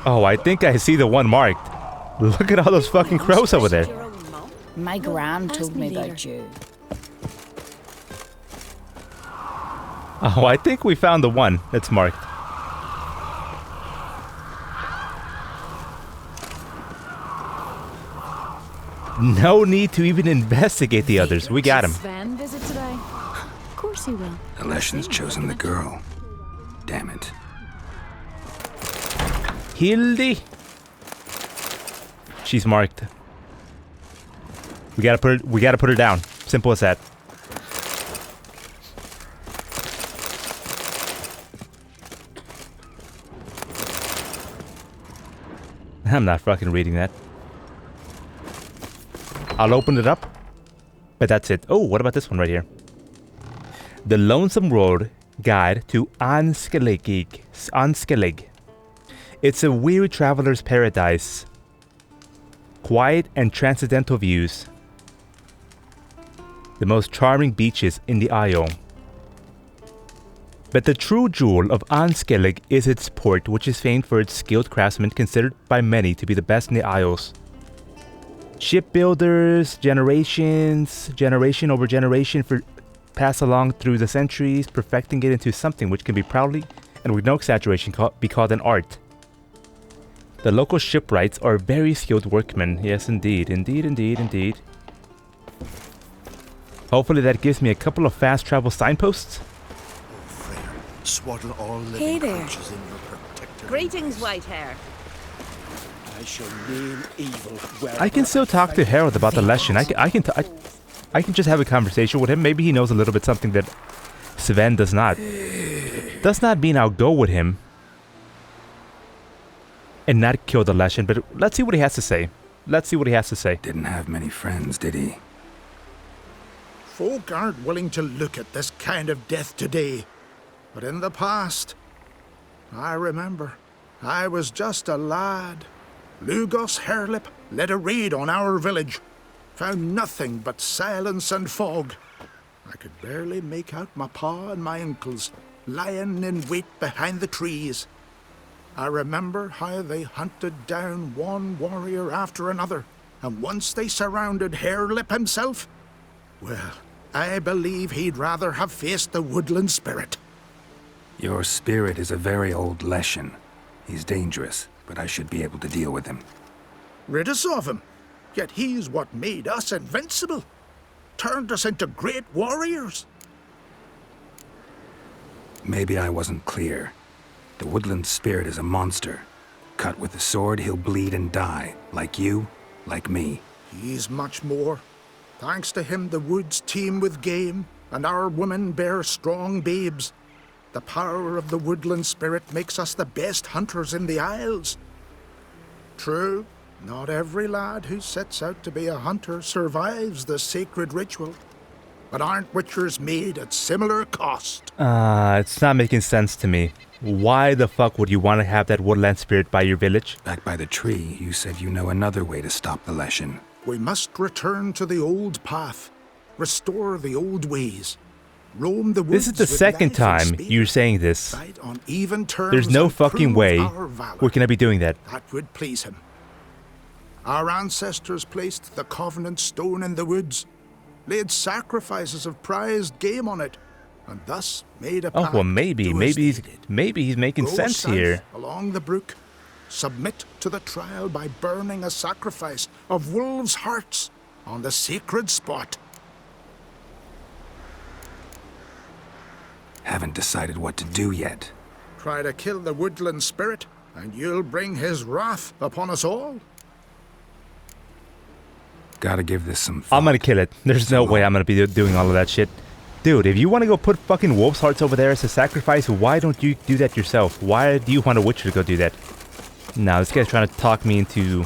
Oh, I think I see the one marked. Look at all those fucking crows over there. My gran told me about you. Oh, I think we found the one that's marked. No need to even investigate the others. We got him. Sven visit today? Of course he will. The Leshen's chosen the girl. Damn it. Hildy. She's marked. We gotta put her down. Simple as that. I'm not fucking reading that. I'll open it up, but that's it. Oh, what about this one right here? The Lonesome Road Guide to Skellige. It's a weary traveler's paradise. Quiet and transcendental views. The most charming beaches in the Isle. But the true jewel of Skellige is its port, which is famed for its skilled craftsmen, considered by many to be the best in the Isles. Shipbuilders, generation over generation, pass along through the centuries, perfecting it into something which can be proudly, and with no exaggeration, be called an art. The local shipwrights are very skilled workmen. Yes, indeed. Indeed. Hopefully that gives me a couple of fast travel signposts. Swaddle all Hey living there. creatures in your protector. Greetings, Whitehair. I shall name evil. I can still talk to Harold about the Leshen. I can just have a conversation with him. Maybe he knows a little bit something that Sven does not. Does not mean I'll go with him and not kill the Leshen, but let's see what he has to say. Didn't have many friends, did he? Folk aren't willing to look at this kind of death today. But in the past, I remember, I was just a lad. Lugos Hairlip led a raid on our village. Found nothing but silence and fog. I could barely make out my pa and my uncles lying in wait behind the trees. I remember how they hunted down one warrior after another, and once they surrounded Hairlip himself, well, I believe he'd rather have faced the woodland spirit. Your spirit is a very old Leshen. He's dangerous, but I should be able to deal with him. Rid us of him. Yet he's what made us invincible. Turned us into great warriors. Maybe I wasn't clear. The woodland spirit is a monster, Cut with the sword, he'll bleed and die. Like you, like me. He's much more. Thanks to him, the woods teem with game, and our women bear strong babes. The power of the woodland spirit makes us the best hunters in the Isles. True, not every lad who sets out to be a hunter survives the sacred ritual. But aren't witchers made at similar cost? It's not making sense to me. Why the fuck would you want to have that woodland spirit by your village? Back by the tree, you said you know another way to stop the Leshen. We must return to the old path, restore the old ways, roam the woods. This is the second time you're saying this. On even terms. There's no fucking way we're gonna be doing that. That would please him. Our ancestors placed the Covenant Stone in the woods, laid sacrifices of prized game on it, and thus made a path. Oh well, maybe he's making sense south, here. Along the brook, submit to the trial by burning a sacrifice of wolves' hearts on the sacred spot. Haven't decided what to do yet. Try to kill the woodland spirit, and you'll bring his wrath upon us all. Gotta give this some thought. I'm gonna kill it. There's no way I'm gonna be doing all of that shit. Dude, if you want to go put fucking wolves' hearts over there as a sacrifice, why don't you do that yourself? Why do you want a witcher to go do that? Now, this guy's trying to talk me into...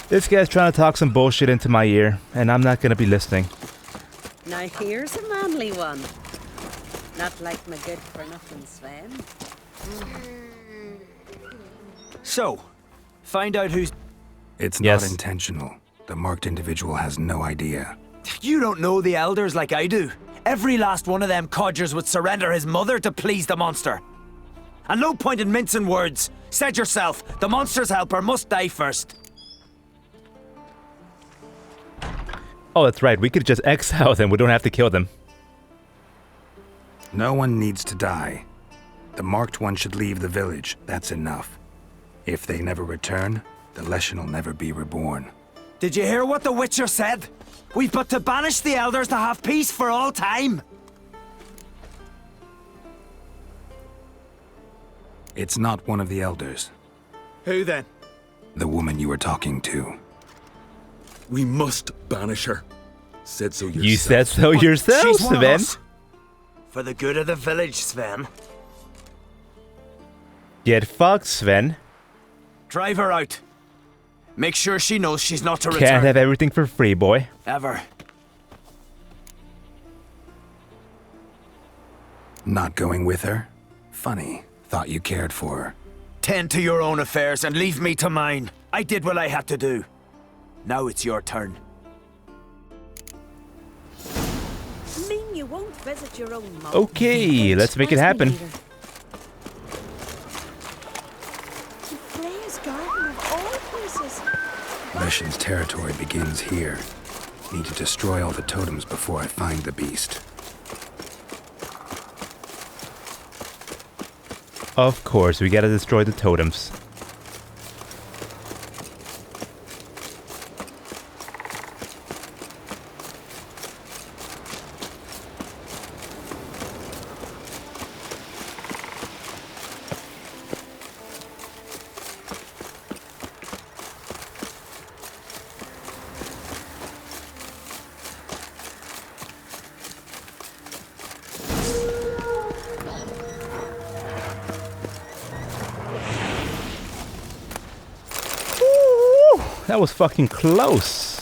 This guy's trying to talk some bullshit into my ear, and I'm not gonna be listening. Now here's a manly one. Not like my good-for-nothing Sven. So, find out who's... It's not intentional. The marked individual has no idea. You don't know the elders like I do. Every last one of them codgers would surrender his mother to please the monster. And no point in mincing words. Said yourself, the monster's helper must die first. Oh, that's right. We could just exile them. We don't have to kill them. No one needs to die. The marked one should leave the village. That's enough. If they never return, the Leshen will never be reborn. Did you hear what the Witcher said? We've but to banish the elders to have peace for all time. It's not one of the elders. Who then? The woman you were talking to. We must banish her. Said so yourself. You said so yourself, She's one of Sven. us. For the good of the village, Sven. Get fucked, Sven. Drive her out. Make sure she knows she's not to return. Can't have everything for free, boy. Ever. Not going with her? Funny. Thought you cared for her. Tend to your own affairs and leave me to mine. I did what I had to do. Now it's your turn. Mean you won't visit your own mom. Okay, let's make it happen. Freya's garden of all places. Leshen's territory begins here. Need to destroy all the totems before I find the beast. Of course, we gotta destroy the totems. That was fucking close.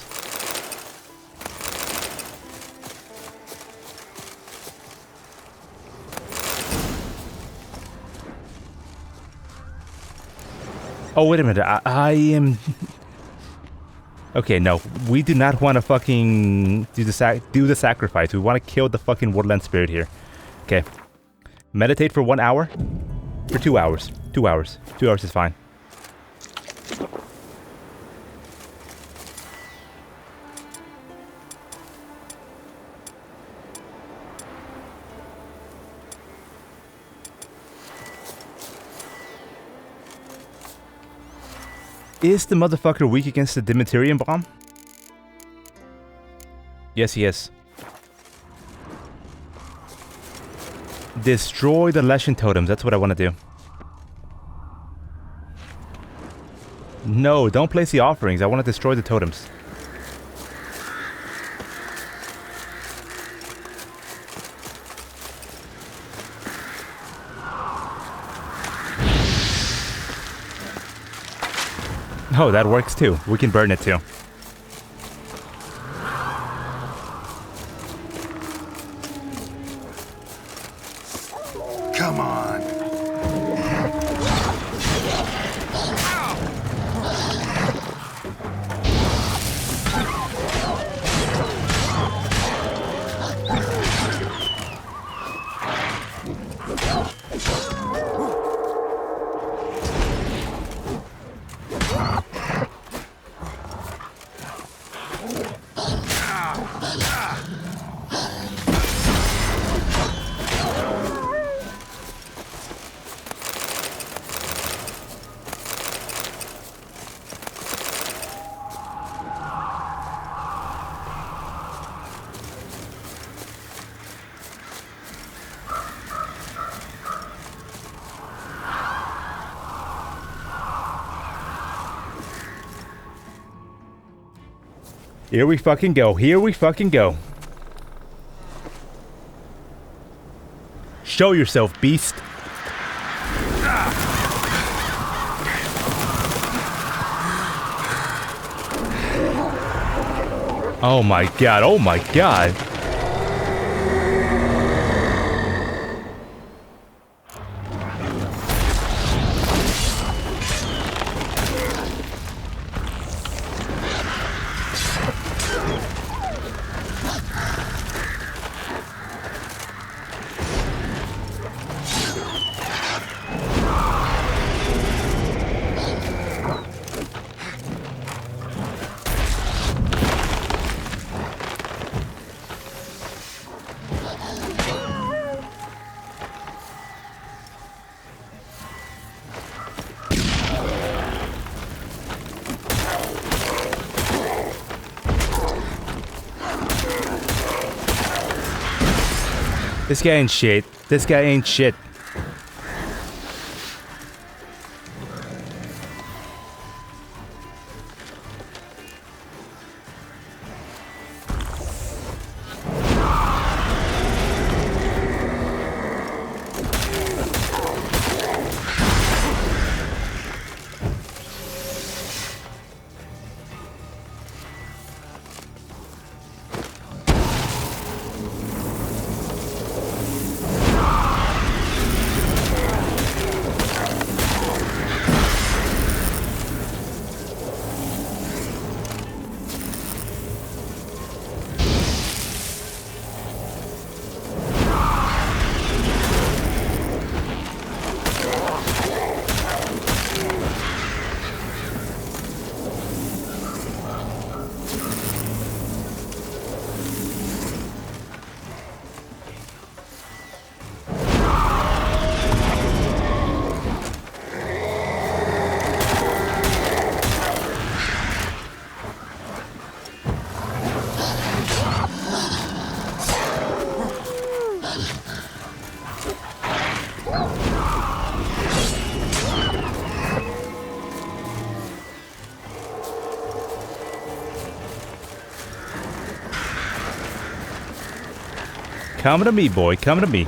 Oh, wait a minute. I am... Okay, no. We do not want to fucking do the sacrifice. We want to kill the fucking woodland spirit here. Okay. Meditate for 1 hour? For 2 hours. 2 hours. 2 hours is fine. Is the motherfucker weak against the Demeterian bomb? Yes, he is. Destroy the Leshen totems. That's what I want to do. No, don't place the offerings. I want to destroy the totems. Oh, that works too. We can burn it too. Come on. Here we fucking go. Here we fucking go. Show yourself, beast. Oh my god. Oh my god. This guy ain't shit. This guy ain't shit. Come to me, boy. Come to me.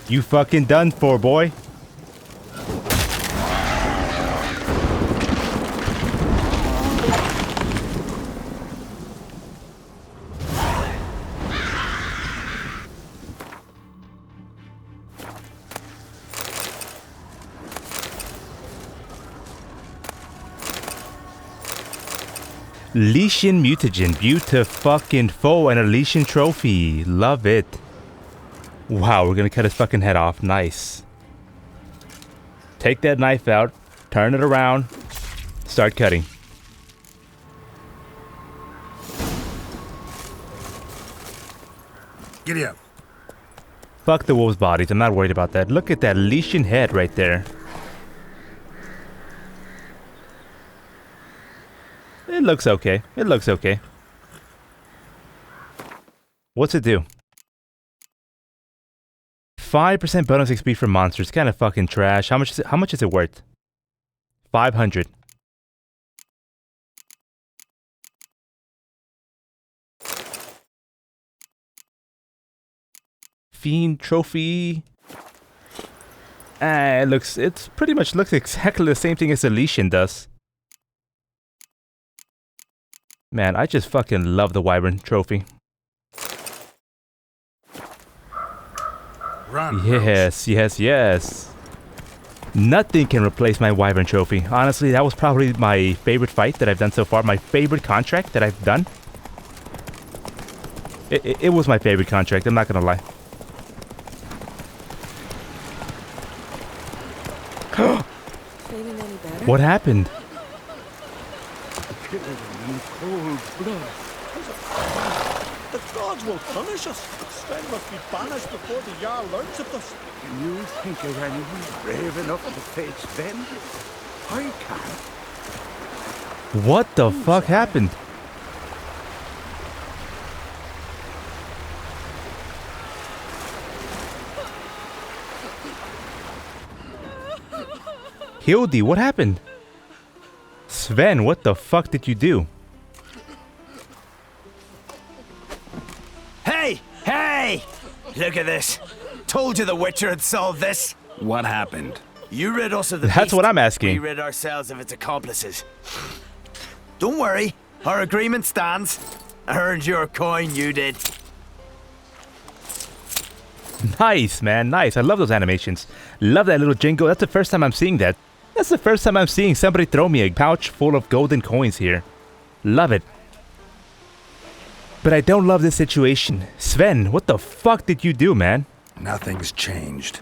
You fucking done for, boy. Leshen mutagen, beautiful and a Leshen trophy. Love it. Wow, we're gonna cut his fucking head off. Nice. Take that knife out, turn it around, start start cutting. Giddy up. Fuck the wolves' bodies. I'm not worried about that. Look at that Leshens head right there. It looks okay. It looks okay. What's it do? 5% bonus XP for monsters. Kind of fucking trash. How much is it worth? 500. Fiend trophy. It's pretty much looks exactly the same thing as the Leshens does. Man, I just fucking love the Wyvern trophy. Run, yes, yes, yes. Nothing can replace my Wyvern trophy. Honestly, that was probably my favorite fight that I've done so far. My favorite contract that I've done. It was my favorite contract, I'm not gonna lie. Feeling any better? What happened? Cold blood. The gods will punish us. Sven must be banished before the Jarl learns of this. You think of anyone brave enough to face Sven? I can't. What the fuck happened? Hildy, what happened? Sven, what the fuck did you do? Hey! Hey! Look at this. Told you the Witcher had solved this. What happened? You rid us of the That's beast. what I'm asking. We rid ourselves of its accomplices. Don't worry. Our agreement stands. I earned your coin, you did. Nice, man, nice. I love those animations. Love that little jingle. That's the first time I'm seeing that. That's the first time I'm seeing somebody throw me a pouch full of golden coins here. Love it. But I don't love this situation. Sven, what the fuck did you do, man? Nothing's changed.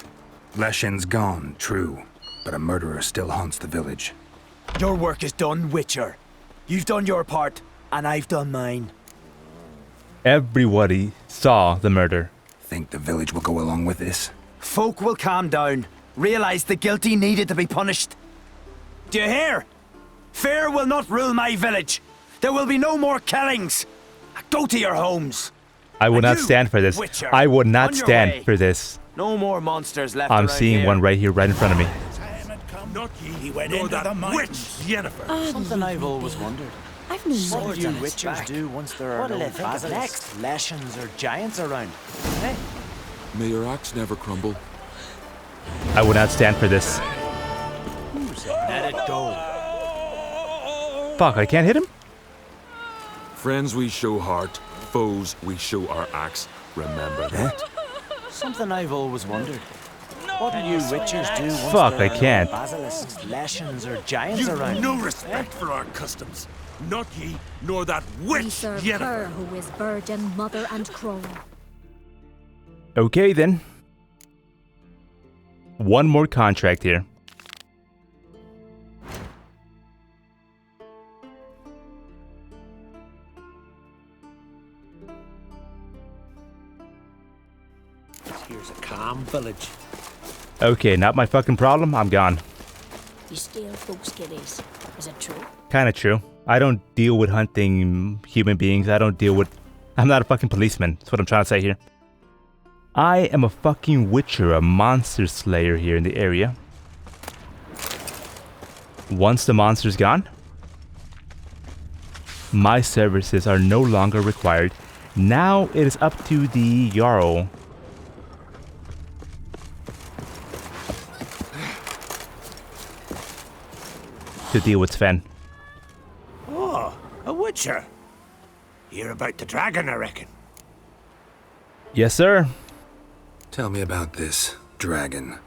Leshen's gone, true. But a murderer still haunts the village. Your work is done, Witcher. You've done your part, and I've done mine. Everybody saw the murder. Think the village will go along with this? Folk will calm down. Realize the guilty needed to be punished. Do you hear? Fear will not rule my village. There will be no more killings. Go to your homes. I will not stand for this. Witcher, I will not on your stand way. for this. No more monsters left I'm around seeing here. one right here, right in front of me. Not ye, He went nor into that the witch, mountains. Yennefer. Something I've always wondered. I've no What do knowledge you on its witchers back. do once there are What'll no they think of basilisks, Leshens, or giants around? Hey, May your axe never crumble. I will not stand for this. let it go. Fuck, I can't hit him? Friends we show heart, foes we show our axe. Remember that. Something I've always wondered. What do you witchers do once Fuck, there I are can't. no basilisks, Leshens, or giants You've around? no respect for our customs. Not ye, nor that We witch, serve Yennefer. her who is virgin, mother, and crone. Okay then. One more contract here. Here's a calm village. Okay, not my fucking problem. I'm gone. You steal folks' kiddies. Is it true? Kinda true. I don't deal with hunting human beings. I'm not a fucking policeman. That's what I'm trying to say here. I am a fucking witcher, a monster slayer here in the area. Once the monster's gone, my services are no longer required. Now it is up to the Jarl. To deal with Sven. Oh, a witcher. Hear about the dragon, I reckon. Yes, sir. Tell me about this dragon.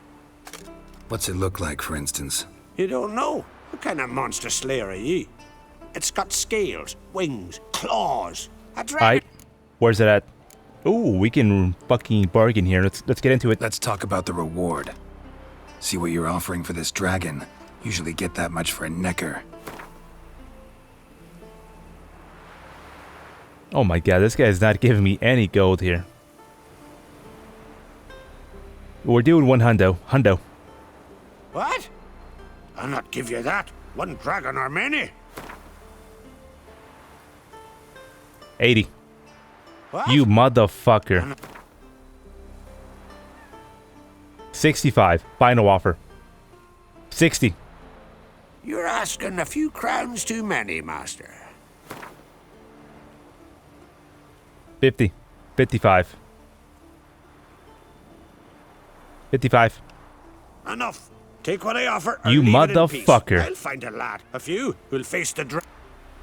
What's it look like, for instance? You don't know? What kind of monster slayer are ye? It's got scales, wings, claws. A dragon. Where's it at? Ooh, we can fucking bargain here. Let's get into it. Let's talk about the reward. See what you're offering for this dragon. Usually get that much for a necker. Oh my god, this guy is not giving me any gold here. We're doing 1 hundo. Hundo. What? I'll not give you that. 1 dragon or many. 80. What? You motherfucker. 65. Final offer. 60. You're asking a few crowns too many, master. 50. 55. 55. Enough. Take what I offer. You motherfucker. I'll find a lad. A few who'll face the dragon.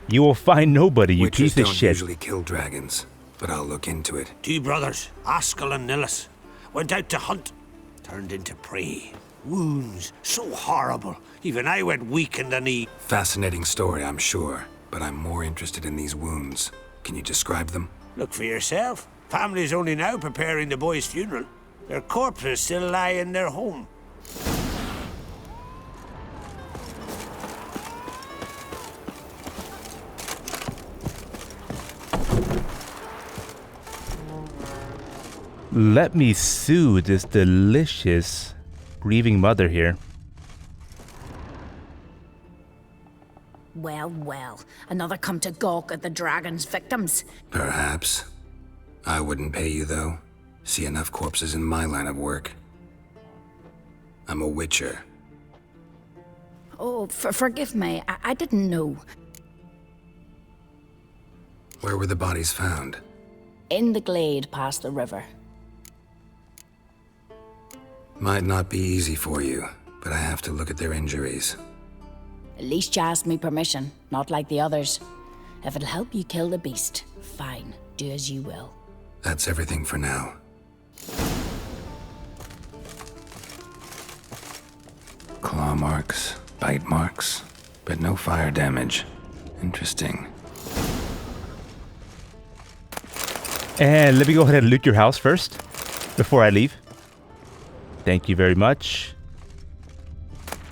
You will find nobody, you Witches piece of don't shit. usually kill dragons, but I'll look into it. 2 brothers, Askell and Nillis, went out to hunt. Turned into prey. Wounds so horrible. Even I went weak in the knee. Fascinating story, I'm sure, but I'm more interested in these wounds. Can you describe them? Look for yourself. Family's only now preparing the boy's funeral. Their corpses still lie in their home. Let me soothe this delicious grieving mother here. Well, well. Another come to gawk at the dragon's victims. Perhaps. I wouldn't pay you, though. See enough corpses in my line of work. I'm a witcher. Oh, forgive me. I didn't know. Where were the bodies found? In the glade past the river. Might not be easy for you, but I have to look at their injuries. At least you asked me permission, not like the others. If it'll help you kill the beast, fine. Do as you will. That's everything for now. Claw marks, bite marks, but no fire damage. Interesting. And let me go ahead and loot your house first, before I leave. Thank you very much.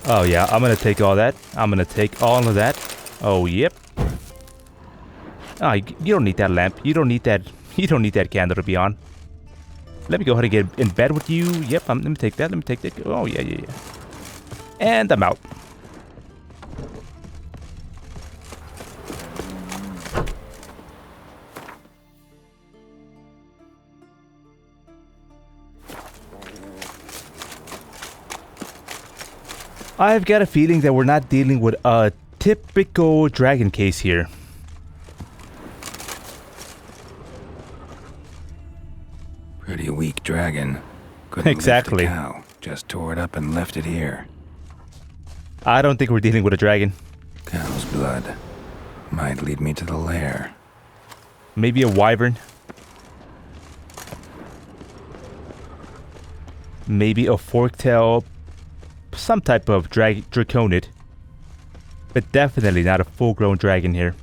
Oh yeah, I'm gonna take all that. I'm gonna take all of that. Oh, yep. Oh, you don't need that lamp. You don't need that. You don't need that candle to be on. Let me go ahead and get in bed with you. Yep, let me take that. Let me take that. Oh, yeah, yeah, yeah. And I'm out. I've got a feeling that we're not dealing with a typical dragon case here. Pretty weak dragon. Couldn't Exactly. lift the cow. Just tore it up and left it here. I don't think we're dealing with a dragon. Cow's blood. Might lead me to the lair. Maybe a wyvern. Maybe a forktail. Some type of draconid. But definitely not a full-grown dragon here.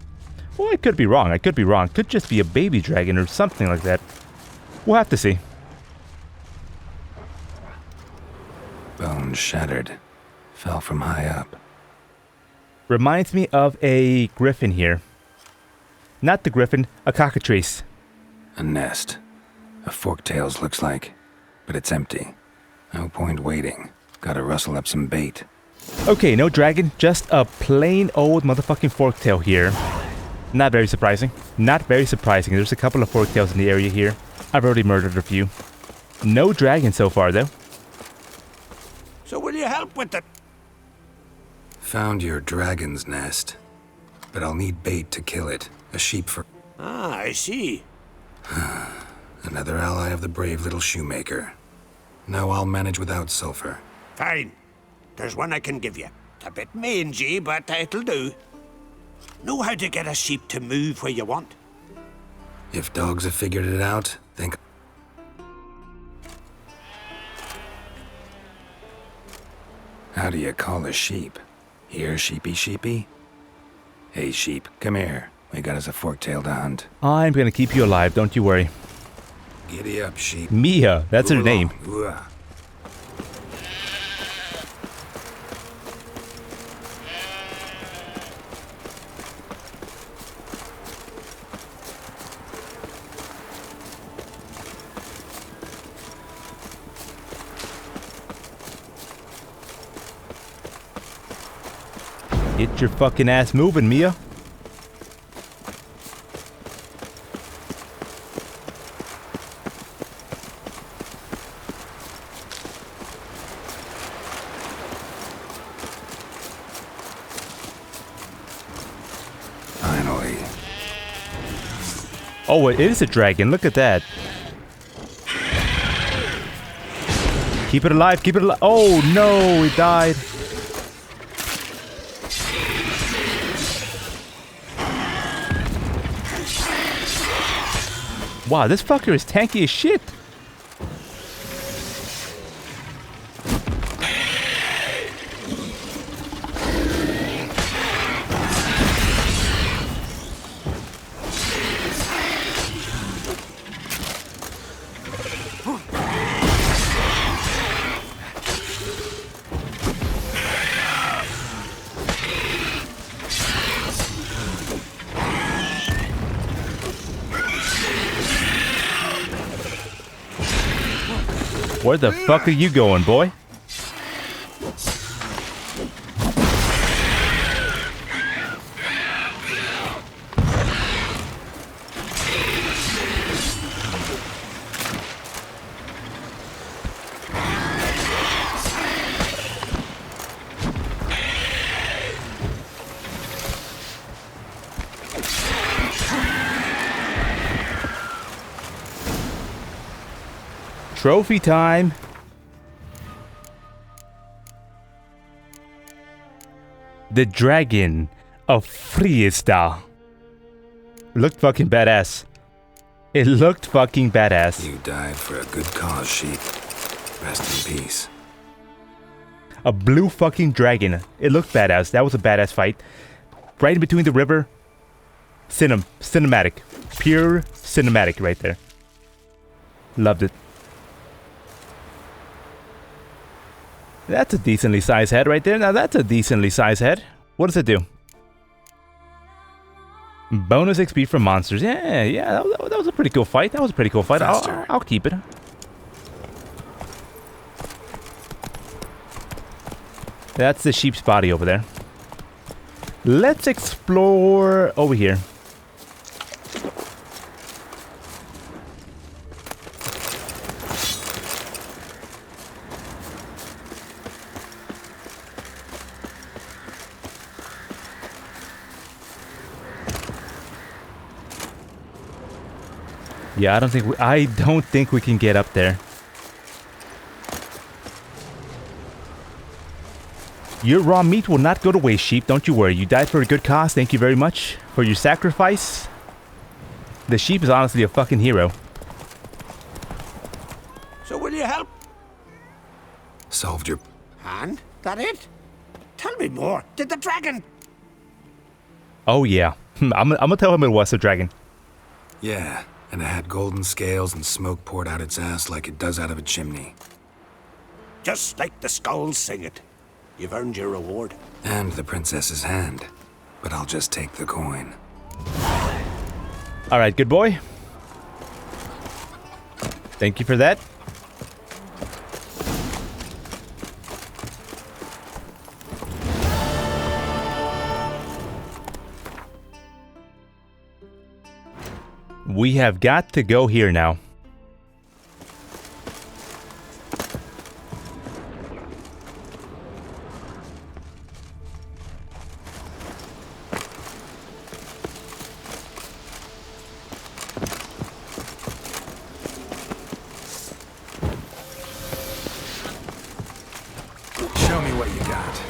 Well, I could be wrong. I could be wrong. Could just be a baby dragon or something like that. We'll have to see. Bones shattered. Fell from high up. Reminds me of a griffin here. Not the griffin, a cockatrice. A nest. A forktail's looks like. But it's empty. No point waiting. Gotta rustle up some bait. Okay, no dragon, just a plain old motherfucking forktail here. Not very surprising. Not very surprising. There's a couple of forktails in the area here. I've already murdered a few. No dragon so far, though. So will you help with the... Found your dragon's nest. But I'll need bait to kill it. A sheep for... Ah, I see. Another ally of the brave little shoemaker. Now I'll manage without sulfur. Fine. There's one I can give you. It's a bit mangy, but it'll do. Know how to get a sheep to move where you want. If dogs have figured it out, think... How do you call a sheep? Here, sheepy sheepy? Hey, sheep, come here. We got us a forktail to hunt. I'm gonna keep you alive, don't you worry. Giddy up, sheep. Mia, that's her name. Ooh. Get your fucking ass moving, Mia. Finally. Oh, it is a dragon. Look at that. Keep it alive. Keep it alive. Oh, no. He died. Wow, this fucker is tanky as shit. Where the fuck are you going, boy? Trophy time. The Dragon of Friesta. Looked fucking badass. It looked fucking badass. You died for a good cause, sheep. Rest in peace. A blue fucking dragon. It looked badass. That was a badass fight. Right in between the river. Cinematic. Pure cinematic right there. Loved it. That's a decently sized head right there. Now that's a decently sized head. What does it do? Bonus XP from monsters. Yeah, that was a pretty cool fight. That was a pretty cool fight. I'll keep it. That's the sheep's body over there. Let's explore over here. Yeah, I don't think we can get up there. Your raw meat will not go to waste, sheep. Don't you worry. You died for a good cause. Thank you very much for your sacrifice. The sheep is honestly a fucking hero. So will you help? Solved your... And? That it? Tell me more. Did the dragon... Oh yeah. I'm gonna tell him it was a dragon. Yeah. And it had golden scales and smoke poured out its ass like it does out of a chimney. Just like the skulls sing it. You've earned your reward. And the princess's hand. But I'll just take the coin. Alright, good boy. Thank you for that. We have got to go here now. Show me what you got.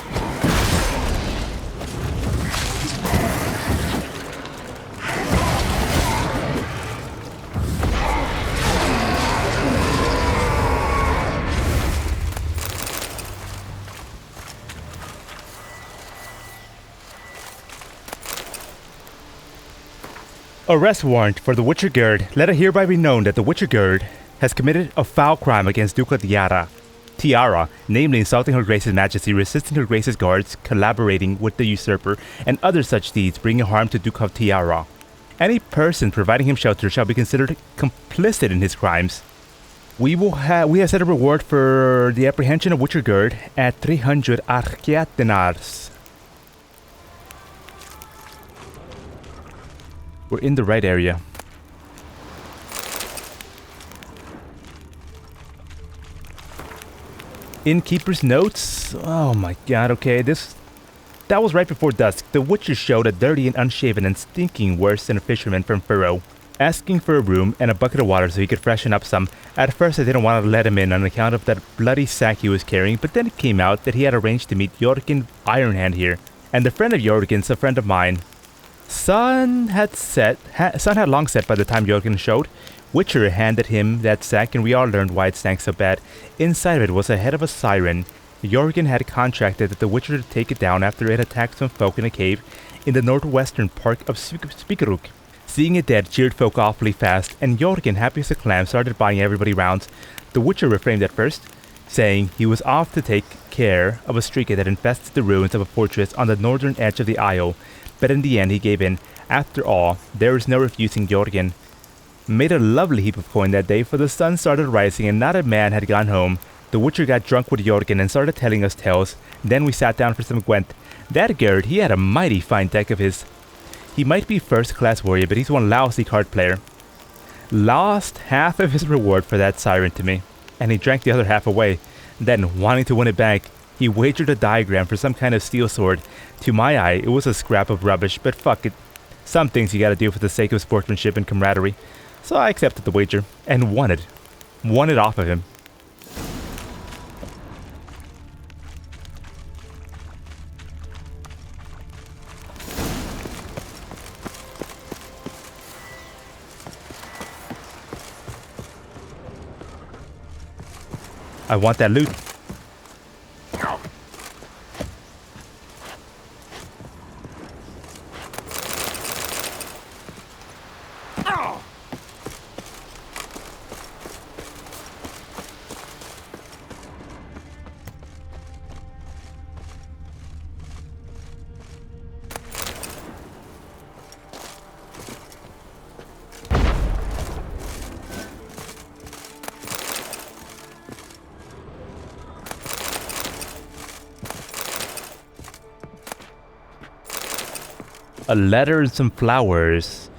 Arrest warrant for the Witcher Guard. Let it hereby be known that the Witcher Guard has committed a foul crime against Duca Tiara, namely insulting Her Grace's Majesty, resisting Her Grace's guards, collaborating with the usurper, and other such deeds bringing harm to Duke of Tiara. Any person providing him shelter shall be considered complicit in his crimes. We have set a reward for the apprehension of Witcher Guard at 300 Archiat dinars. We're in the right area. Innkeeper's notes. Oh my god, okay, that was right before dusk. The Witcher showed up dirty and unshaven and stinking worse than a fisherman from Furrow, asking for a room and a bucket of water so he could freshen up some. At first I didn't want to let him in on account of that bloody sack he was carrying, but then it came out that he had arranged to meet Jorgen Ironhand here, and a friend of Jorgen's a friend of mine. Sun had long set by the time Jorgen showed. Witcher handed him that sack and we all learned why it stank so bad. Inside of it was a head of a siren. Jorgen had contracted that the Witcher to take it down after it attacked some folk in a cave in the northwestern part of Spikeruk. Seeing it dead cheered folk awfully fast, and Jorgen, happy as a clam, started buying everybody rounds. The Witcher refrained at first, saying he was off to take care of a streaker that infested the ruins of a fortress on the northern edge of the Isle, but in the end he gave in. After all, there was no refusing Jorgen. Made a lovely heap of coin that day, for the sun started rising and not a man had gone home. The Witcher got drunk with Jorgen and started telling us tales. Then we sat down for some Gwent. That Gerd, he had a mighty fine deck of his. He might be first-class warrior, but he's one lousy card player. Lost half of his reward for that siren to me, and he drank the other half away. Then, wanting to win it back, he wagered a diagram for some kind of steel sword. To my eye, it was a scrap of rubbish, but fuck it. Some things you gotta do for the sake of sportsmanship and camaraderie. So I accepted the wager, and won it. Won it off of him. I want that loot. A letter and some flowers.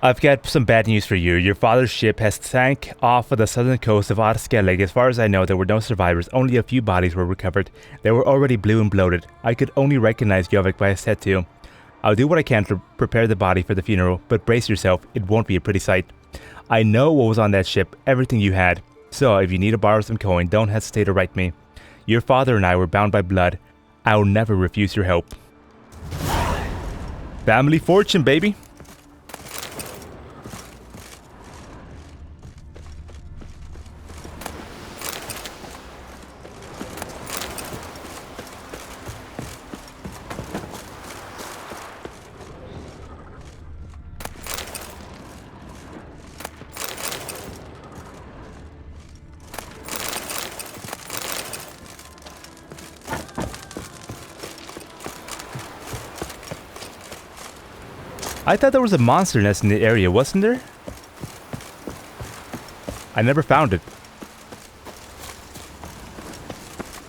I've got some bad news for you. Your father's ship has sank off of the southern coast of Skellige. As far as I know, there were no survivors. Only a few bodies were recovered. They were already blue and bloated. I could only recognize Jovik by his tattoo. I'll do what I can to prepare the body for the funeral, but brace yourself, it won't be a pretty sight. I know what was on that ship, everything you had. So if you need to borrow some coin, don't hesitate to write me. Your father and I were bound by blood. I will never refuse your help. Family fortune, baby. I thought there was a monster nest in the area, wasn't there? I never found it.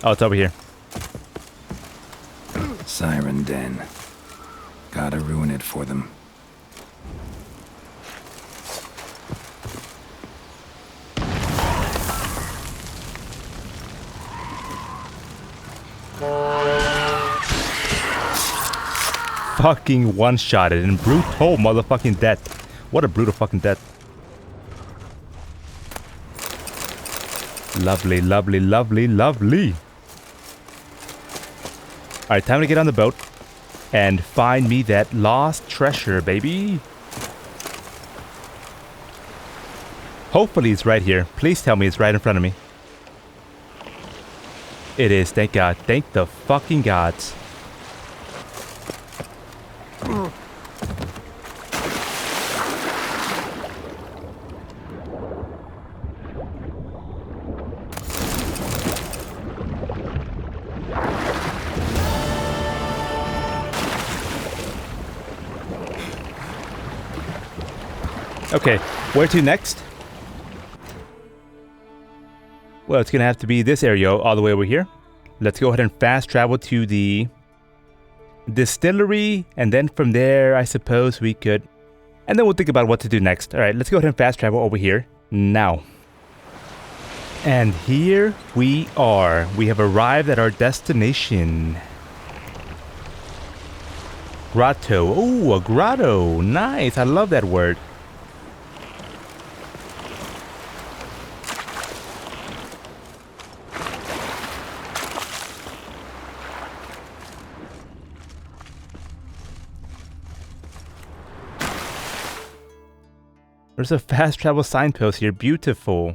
Oh, it's over here. Siren Den. Gotta ruin it for them. Fucking one-shotted and brutal motherfucking death. What a brutal fucking death. Lovely, lovely, lovely, lovely. Alright, time to get on the boat and find me that lost treasure, baby. Hopefully it's right here. Please tell me it's right in front of me. It is, thank God. Thank the fucking gods. Okay, where to next? Well, it's gonna have to be this area all the way over here. Let's go ahead and fast travel to the distillery, and then from there, I suppose we could And then we'll think about what to do next. Alright, let's go ahead and fast travel over here now. And here we are. We have arrived at our destination. Grotto. Oh, a grotto. Nice. I love that word. There's a fast travel signpost here. Beautiful.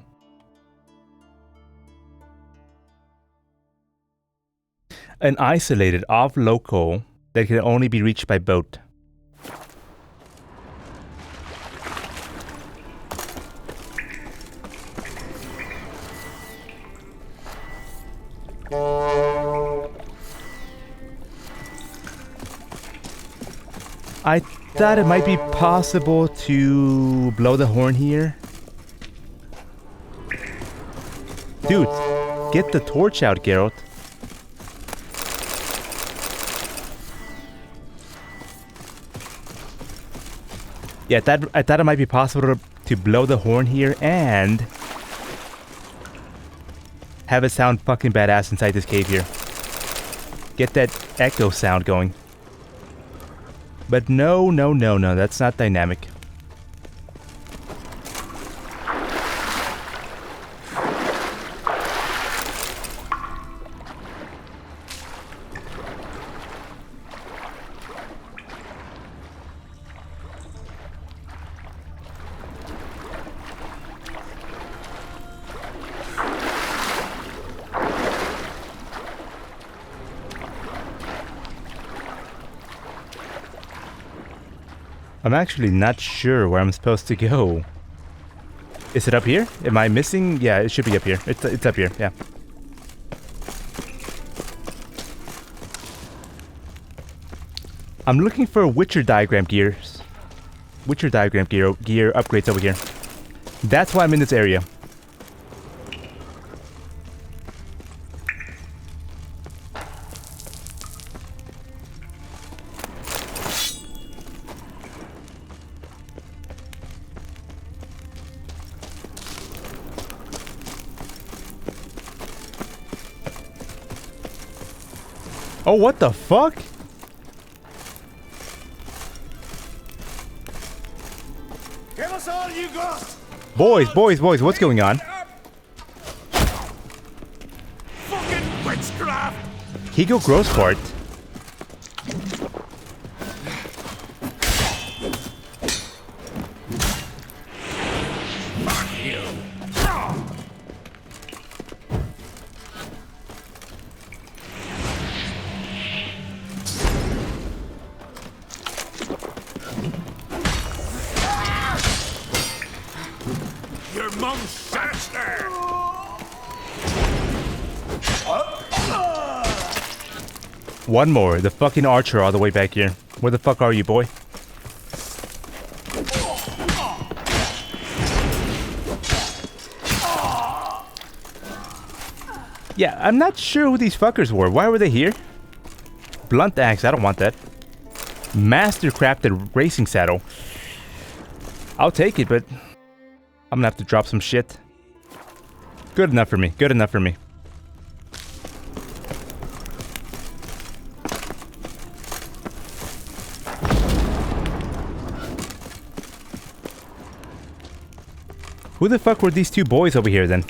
An isolated off-local that can only be reached by boat. I thought it might be possible to blow the horn here. Dude, get the torch out, Geralt. Yeah, I thought it might be possible to blow the horn here and have it sound fucking badass inside this cave here. Get that echo sound going. But no, that's not dynamic. I'm actually not sure where I'm supposed to go. Is it up here? Am I missing? Yeah, it should be up here. It's up here, yeah. I'm looking for Witcher diagram gears. Witcher diagram gear upgrades over here. That's why I'm in this area. Oh, what the fuck? Give us all you got! Boys, what's going on? Fucking witchcraft! Higo Grossfart. Fuck you! Your mum's sister! One more. The fucking archer all the way back here. Where the fuck are you, boy? Yeah, I'm not sure who these fuckers were. Why were they here? Blunt axe, I don't want that. Master-crafted racing saddle. I'll take it, but I'm gonna have to drop some shit. Good enough for me. Good enough for me. Who the fuck were these two boys over here then?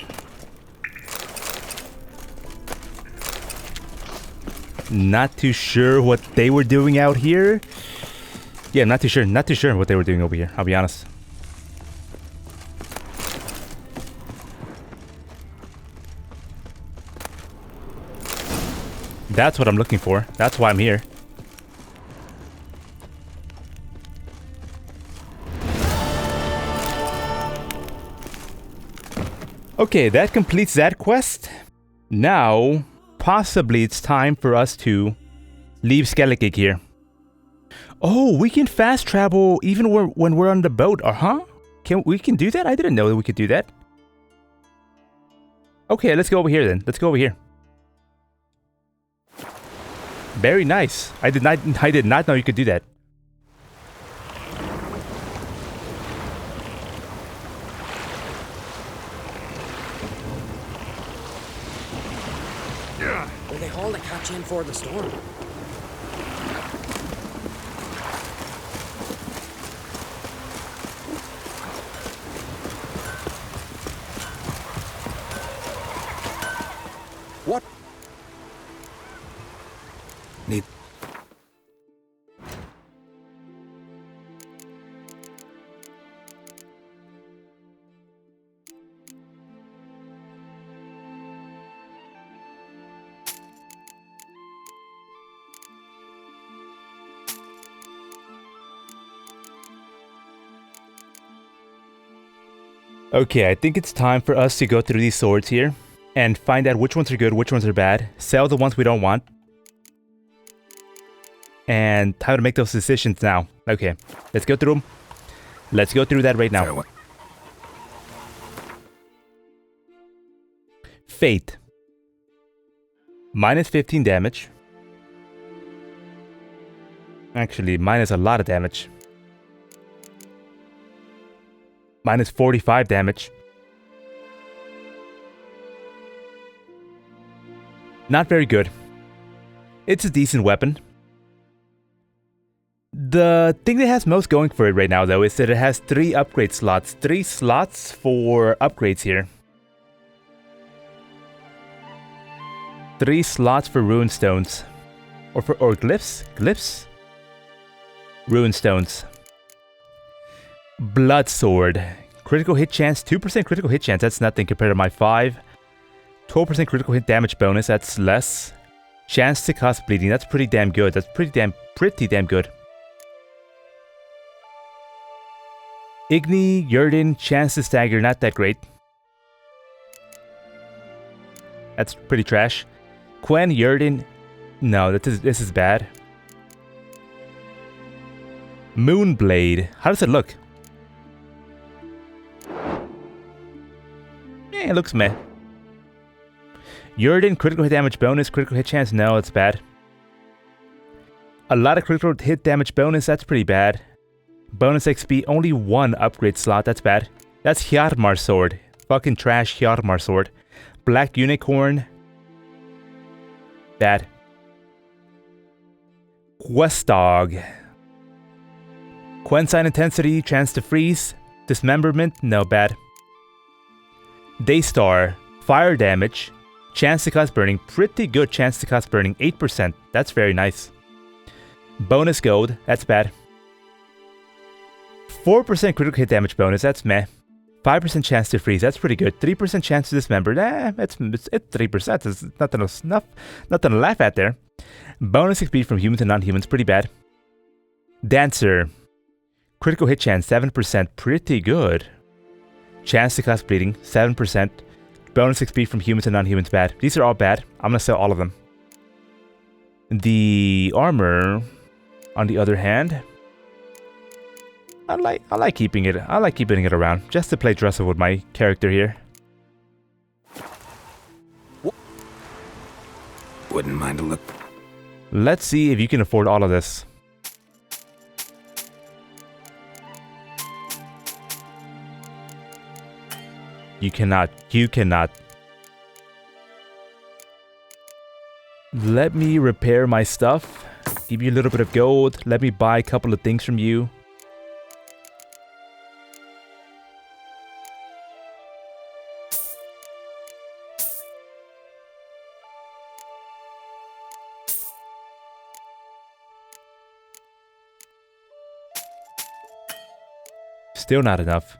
Not too sure what they were doing out here. Yeah, not too sure what they were doing over here, I'll be honest. That's what I'm looking for. That's why I'm here. Okay, that completes that quest. Now, possibly it's time for us to leave Skellige here. Oh, we can fast travel even when we're on the boat, huh? We can do that? I didn't know that we could do that. Okay, let's go over here then. Let's go over here. Very nice. I did not know you could do that. got you in for the storm. What? Need. Okay, I think it's time for us to go through these swords here and find out which ones are good, which ones are bad, sell the ones we don't want, and how to make those decisions now. Okay, let's go through them. Let's go through that right now. Fate. Minus 15 damage. Actually, minus a lot of damage. Minus 45 damage. Not very good. It's a decent weapon. The thing that has most going for it right now, though, is that it has 3 upgrade slots. 3 slots for upgrades here. 3 slots for rune stones. Or glyphs? Glyphs? Rune stones. Blood sword. Critical hit chance, 2% critical hit chance, that's nothing compared to my 5. 12% critical hit damage bonus, that's less. Chance to cause bleeding, that's pretty damn good. That's pretty damn good. Igni, Yurden, chance to stagger, not that great. That's pretty trash. Quen, Yurden, no, this is bad. Moonblade, how does it look? It looks meh. Yurden, critical hit damage bonus, critical hit chance, no, it's bad. A lot of critical hit damage bonus, that's pretty bad. Bonus XP, only 1 upgrade slot, that's bad. That's Hjarmar sword. Fucking trash Hjarmar sword. Black unicorn. Bad. Questdog. Quensign intensity, chance to freeze. Dismemberment, no, bad. Daystar, fire damage, chance to cause burning, pretty good chance to cause burning, 8%, that's very nice. Bonus gold, that's bad. 4% critical hit damage bonus, that's meh. 5% chance to freeze, that's pretty good. 3% chance to dismember, it's 3%, it's nothing to laugh at there. Bonus XP from humans and non-humans, pretty bad. Dancer, critical hit chance, 7%, pretty good. Chance to cause bleeding, 7%. Bonus XP from humans and non-humans, bad. These are all bad. I'm gonna sell all of them. The armor, on the other hand, I like keeping it. I like keeping it around just to play dress up with my character here. Wouldn't mind a look. Let's see if you can afford all of this. You cannot. You cannot. Let me repair my stuff. Give you a little bit of gold. Let me buy a couple of things from you. Still not enough.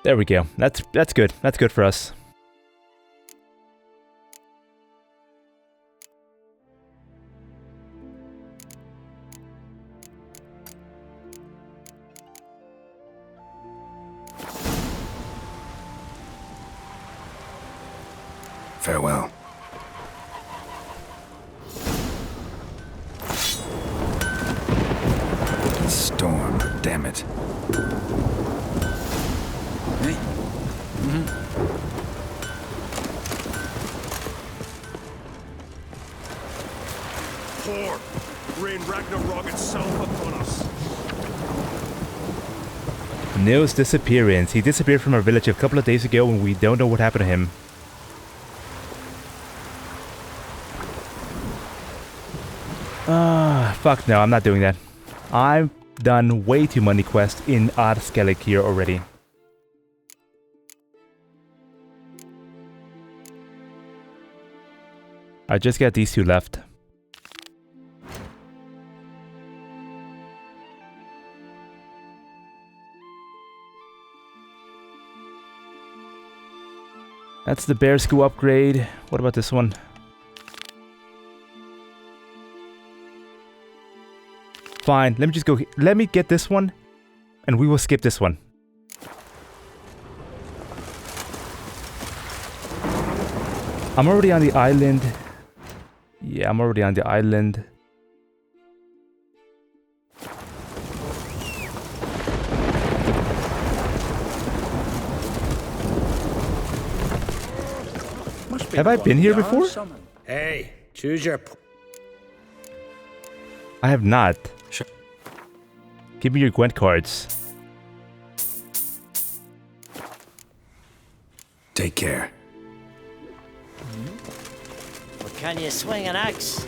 There we go. That's good. That's good for us. Farewell. Storm, damn it. Thor, rain Ragnarok itself upon us. Nils' disappearance. He disappeared from our village a couple of days ago and we don't know what happened to him. Fuck no, I'm not doing that. I've done way too many quests in Skellige here already. I just got these two left. That's the bear school upgrade. What about this one? Fine, let me just go. Let me get this one, and we will skip this one. I'm already on the island. Yeah, I'm already on the island. Have I been here before? Hey, choose your... I have not. Give me your Gwent cards. Take care. Well, can you swing an axe?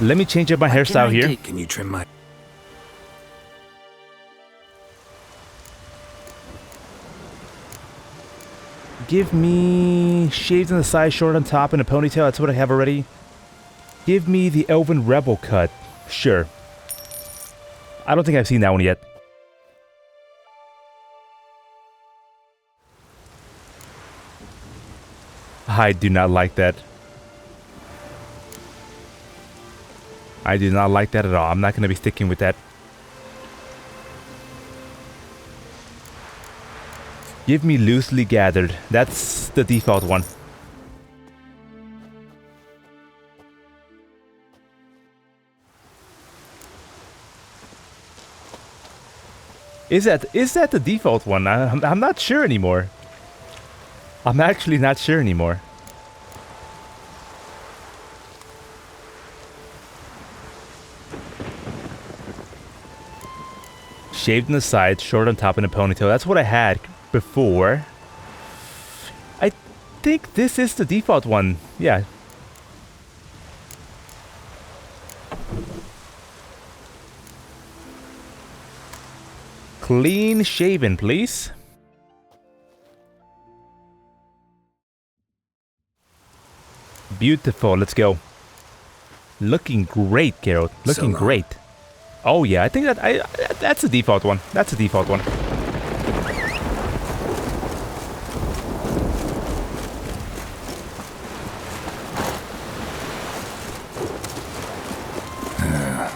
Let me change up my hairstyle here. Can you trim my... Give me shaved on the side, short on top, and a ponytail. That's what I have already. Give me the Elven Rebel cut. Sure. I don't think I've seen that one yet. I do not like that. I do not like that at all. I'm not going to be sticking with that. Give me loosely gathered. That's the default one. Is that the default one? I'm not sure anymore. I'm actually not sure anymore. Shaved on the side, short on top, and a ponytail. That's what I had before. I think this is the default one. Yeah. Clean shaven, please. Beautiful. Let's go. Looking great, Geralt. Looking great. Oh yeah, I think that's the default one. That's the default one.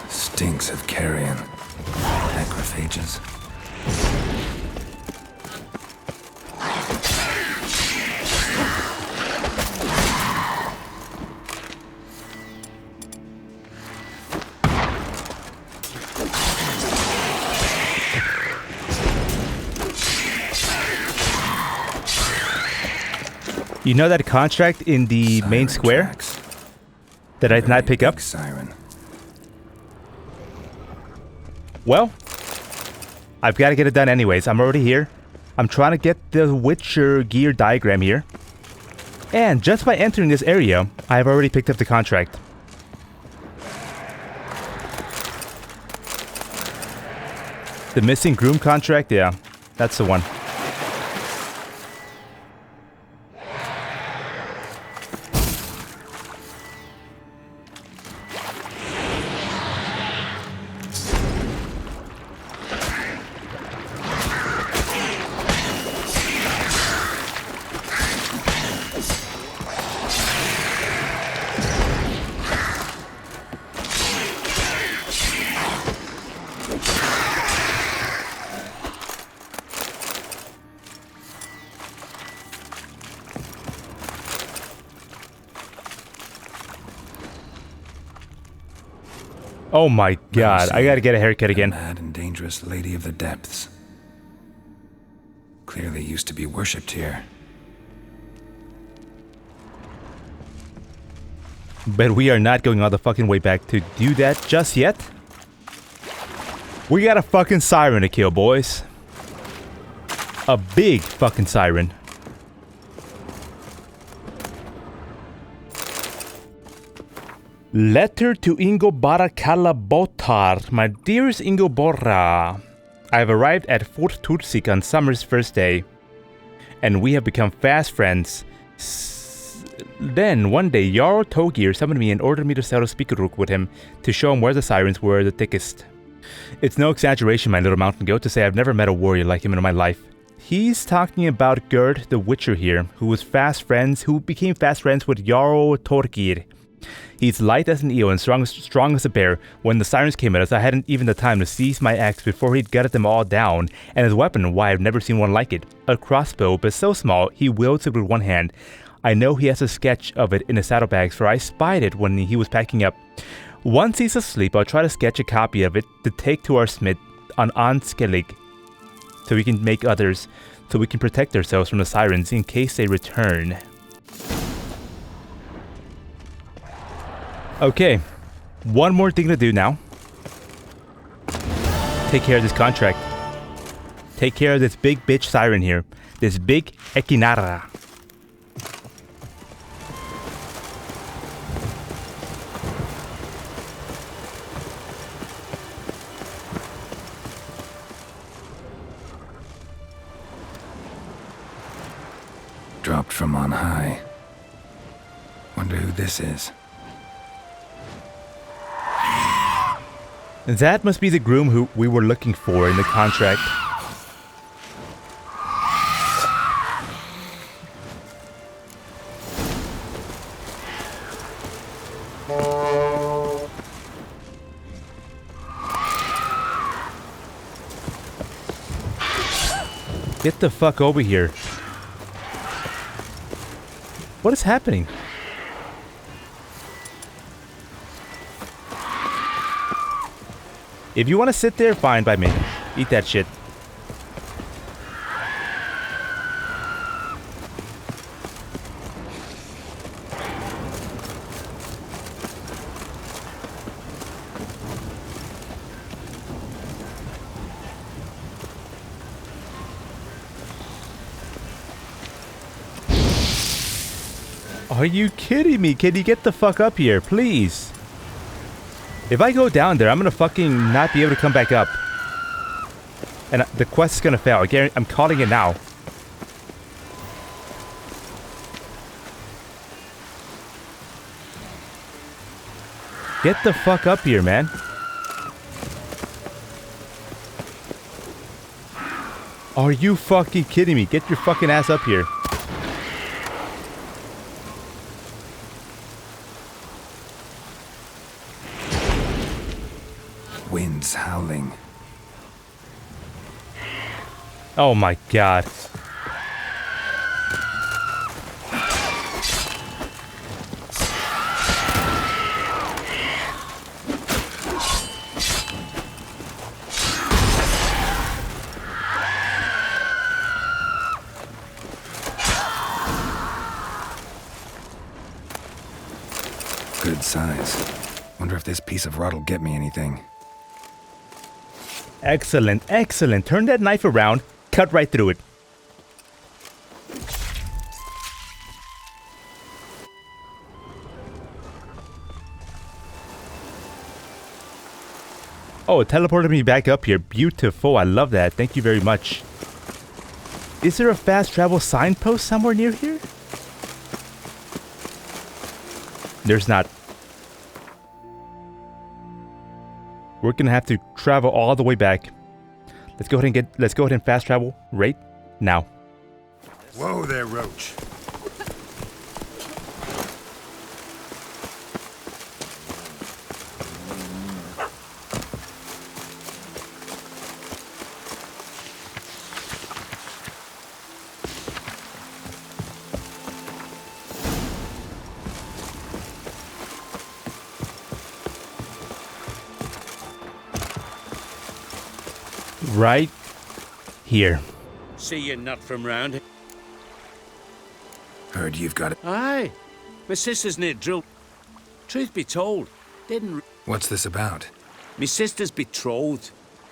Stinks of carrion. Necrophages. You know that contract in the main square that I did not pick up? Siren. Well, I've got to get it done anyways. I'm already here. I'm trying to get the Witcher gear diagram here. And just by entering this area, I have already picked up the contract. The missing groom contract? Yeah, that's the one. Oh my god, I gotta get a haircut again. Mad and dangerous lady of the depths. Clearly used to be worshipped here. But we are not going all the fucking way back to do that just yet. We got a fucking siren to kill, boys. A big fucking siren. Letter to Ingobara Kalabotar. My dearest Ingobora, I have arrived at Fort Tursik on summer's first day, and we have become fast friends. Then, one day, Jarl Togir summoned me and ordered me to settle Spikeruk with him to show him where the sirens were the thickest. It's no exaggeration, my little mountain goat, to say I've never met a warrior like him in my life. He's talking about Gerd the Witcher here, who became fast friends with Jarl Torgir. He's light as an eel and strong as a bear. When the sirens came at us, I hadn't even the time to seize my axe before he'd gutted them all down, and his weapon, why, I've never seen one like it. A crossbow, but so small, he wields it with one hand. I know he has a sketch of it in his saddlebags, for I spied it when he was packing up. Once he's asleep, I'll try to sketch a copy of it to take to our smith on Skellige, so we can make others, so we can protect ourselves from the sirens in case they return. Okay, one more thing to do now. Take care of this contract. Take care of this big bitch siren here. This big Ekinara. Dropped from on high. Wonder who this is. That must be the groom who we were looking for in the contract. Get the fuck over here. What is happening? If you want to sit there, fine by me. Eat that shit. Are you kidding me? Can you get the fuck up here, please? If I go down there, I'm gonna fucking not be able to come back up. And the quest is gonna fail. I'm calling it now. Get the fuck up here, man. Are you fucking kidding me? Get your fucking ass up here. Wind's howling. Oh my god. Good size. Wonder if this piece of rot'll get me anything. Excellent, excellent. Turn that knife around, cut right through it. Oh, it teleported me back up here. Beautiful. I love that. Thank you very much. Is there a fast travel signpost somewhere near here? There's not. We're gonna have to travel all the way back. Let's go ahead and fast travel right now. Whoa there, Roach. Right here. See you not from round. Heard you've got it. Aye. My sister's near drill. Truth be told, didn't... What's this about? Me sister's betrothed.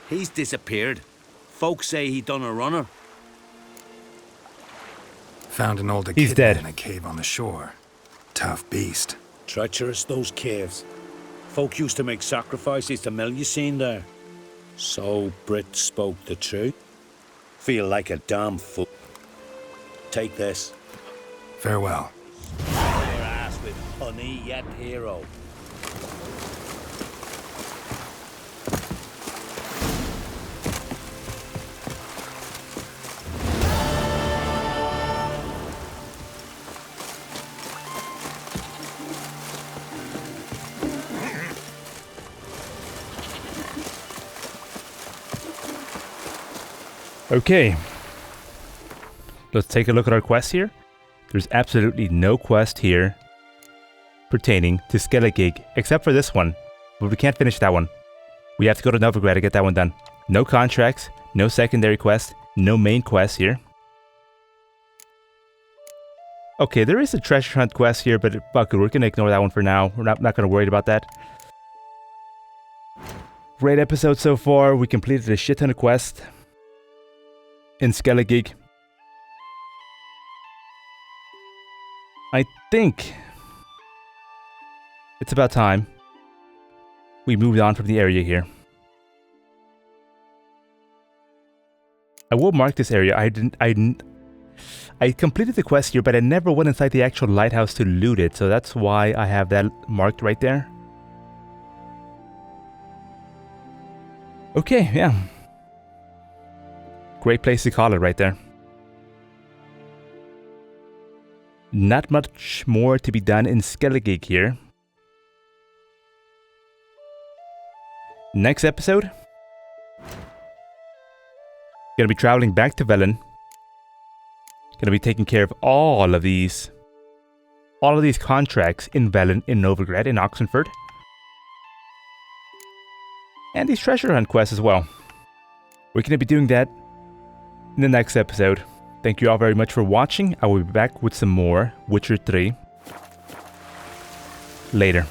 He's disappeared. Folks say he done a runner. Found an older He's kid dead. in a cave on the shore. Tough beast. Treacherous, those caves. Folk used to make sacrifices to mill you seen there. So Brit spoke the truth. Feel like a damn fool. Take this. Farewell. Your ass with honey yet, hero. Okay. Let's take a look at our quest here. There's absolutely no quest here pertaining to Skellige, except for this one. But we can't finish that one. We have to go to Novigrad to get that one done. No contracts, no secondary quest, no main quest here. Okay, there is a treasure hunt quest here, but fuck it, we're gonna ignore that one for now. We're not gonna worry about that. Great episode so far. We completed a shit ton of quests in Skellige. I think it's about time we moved on from the area here. I will mark this area. I completed the quest here, but I never went inside the actual lighthouse to loot it, so that's why I have that marked right there. Okay, yeah. Great place to call it right there. Not much more to be done in Skellige here. Next episode, gonna be traveling back to Velen. Gonna be taking care of all of these contracts in Velen, in Novigrad, in Oxenford, and these treasure hunt quests as well. We're gonna be doing that in the next episode. Thank you all very much for watching. I will be back with some more Witcher 3 later.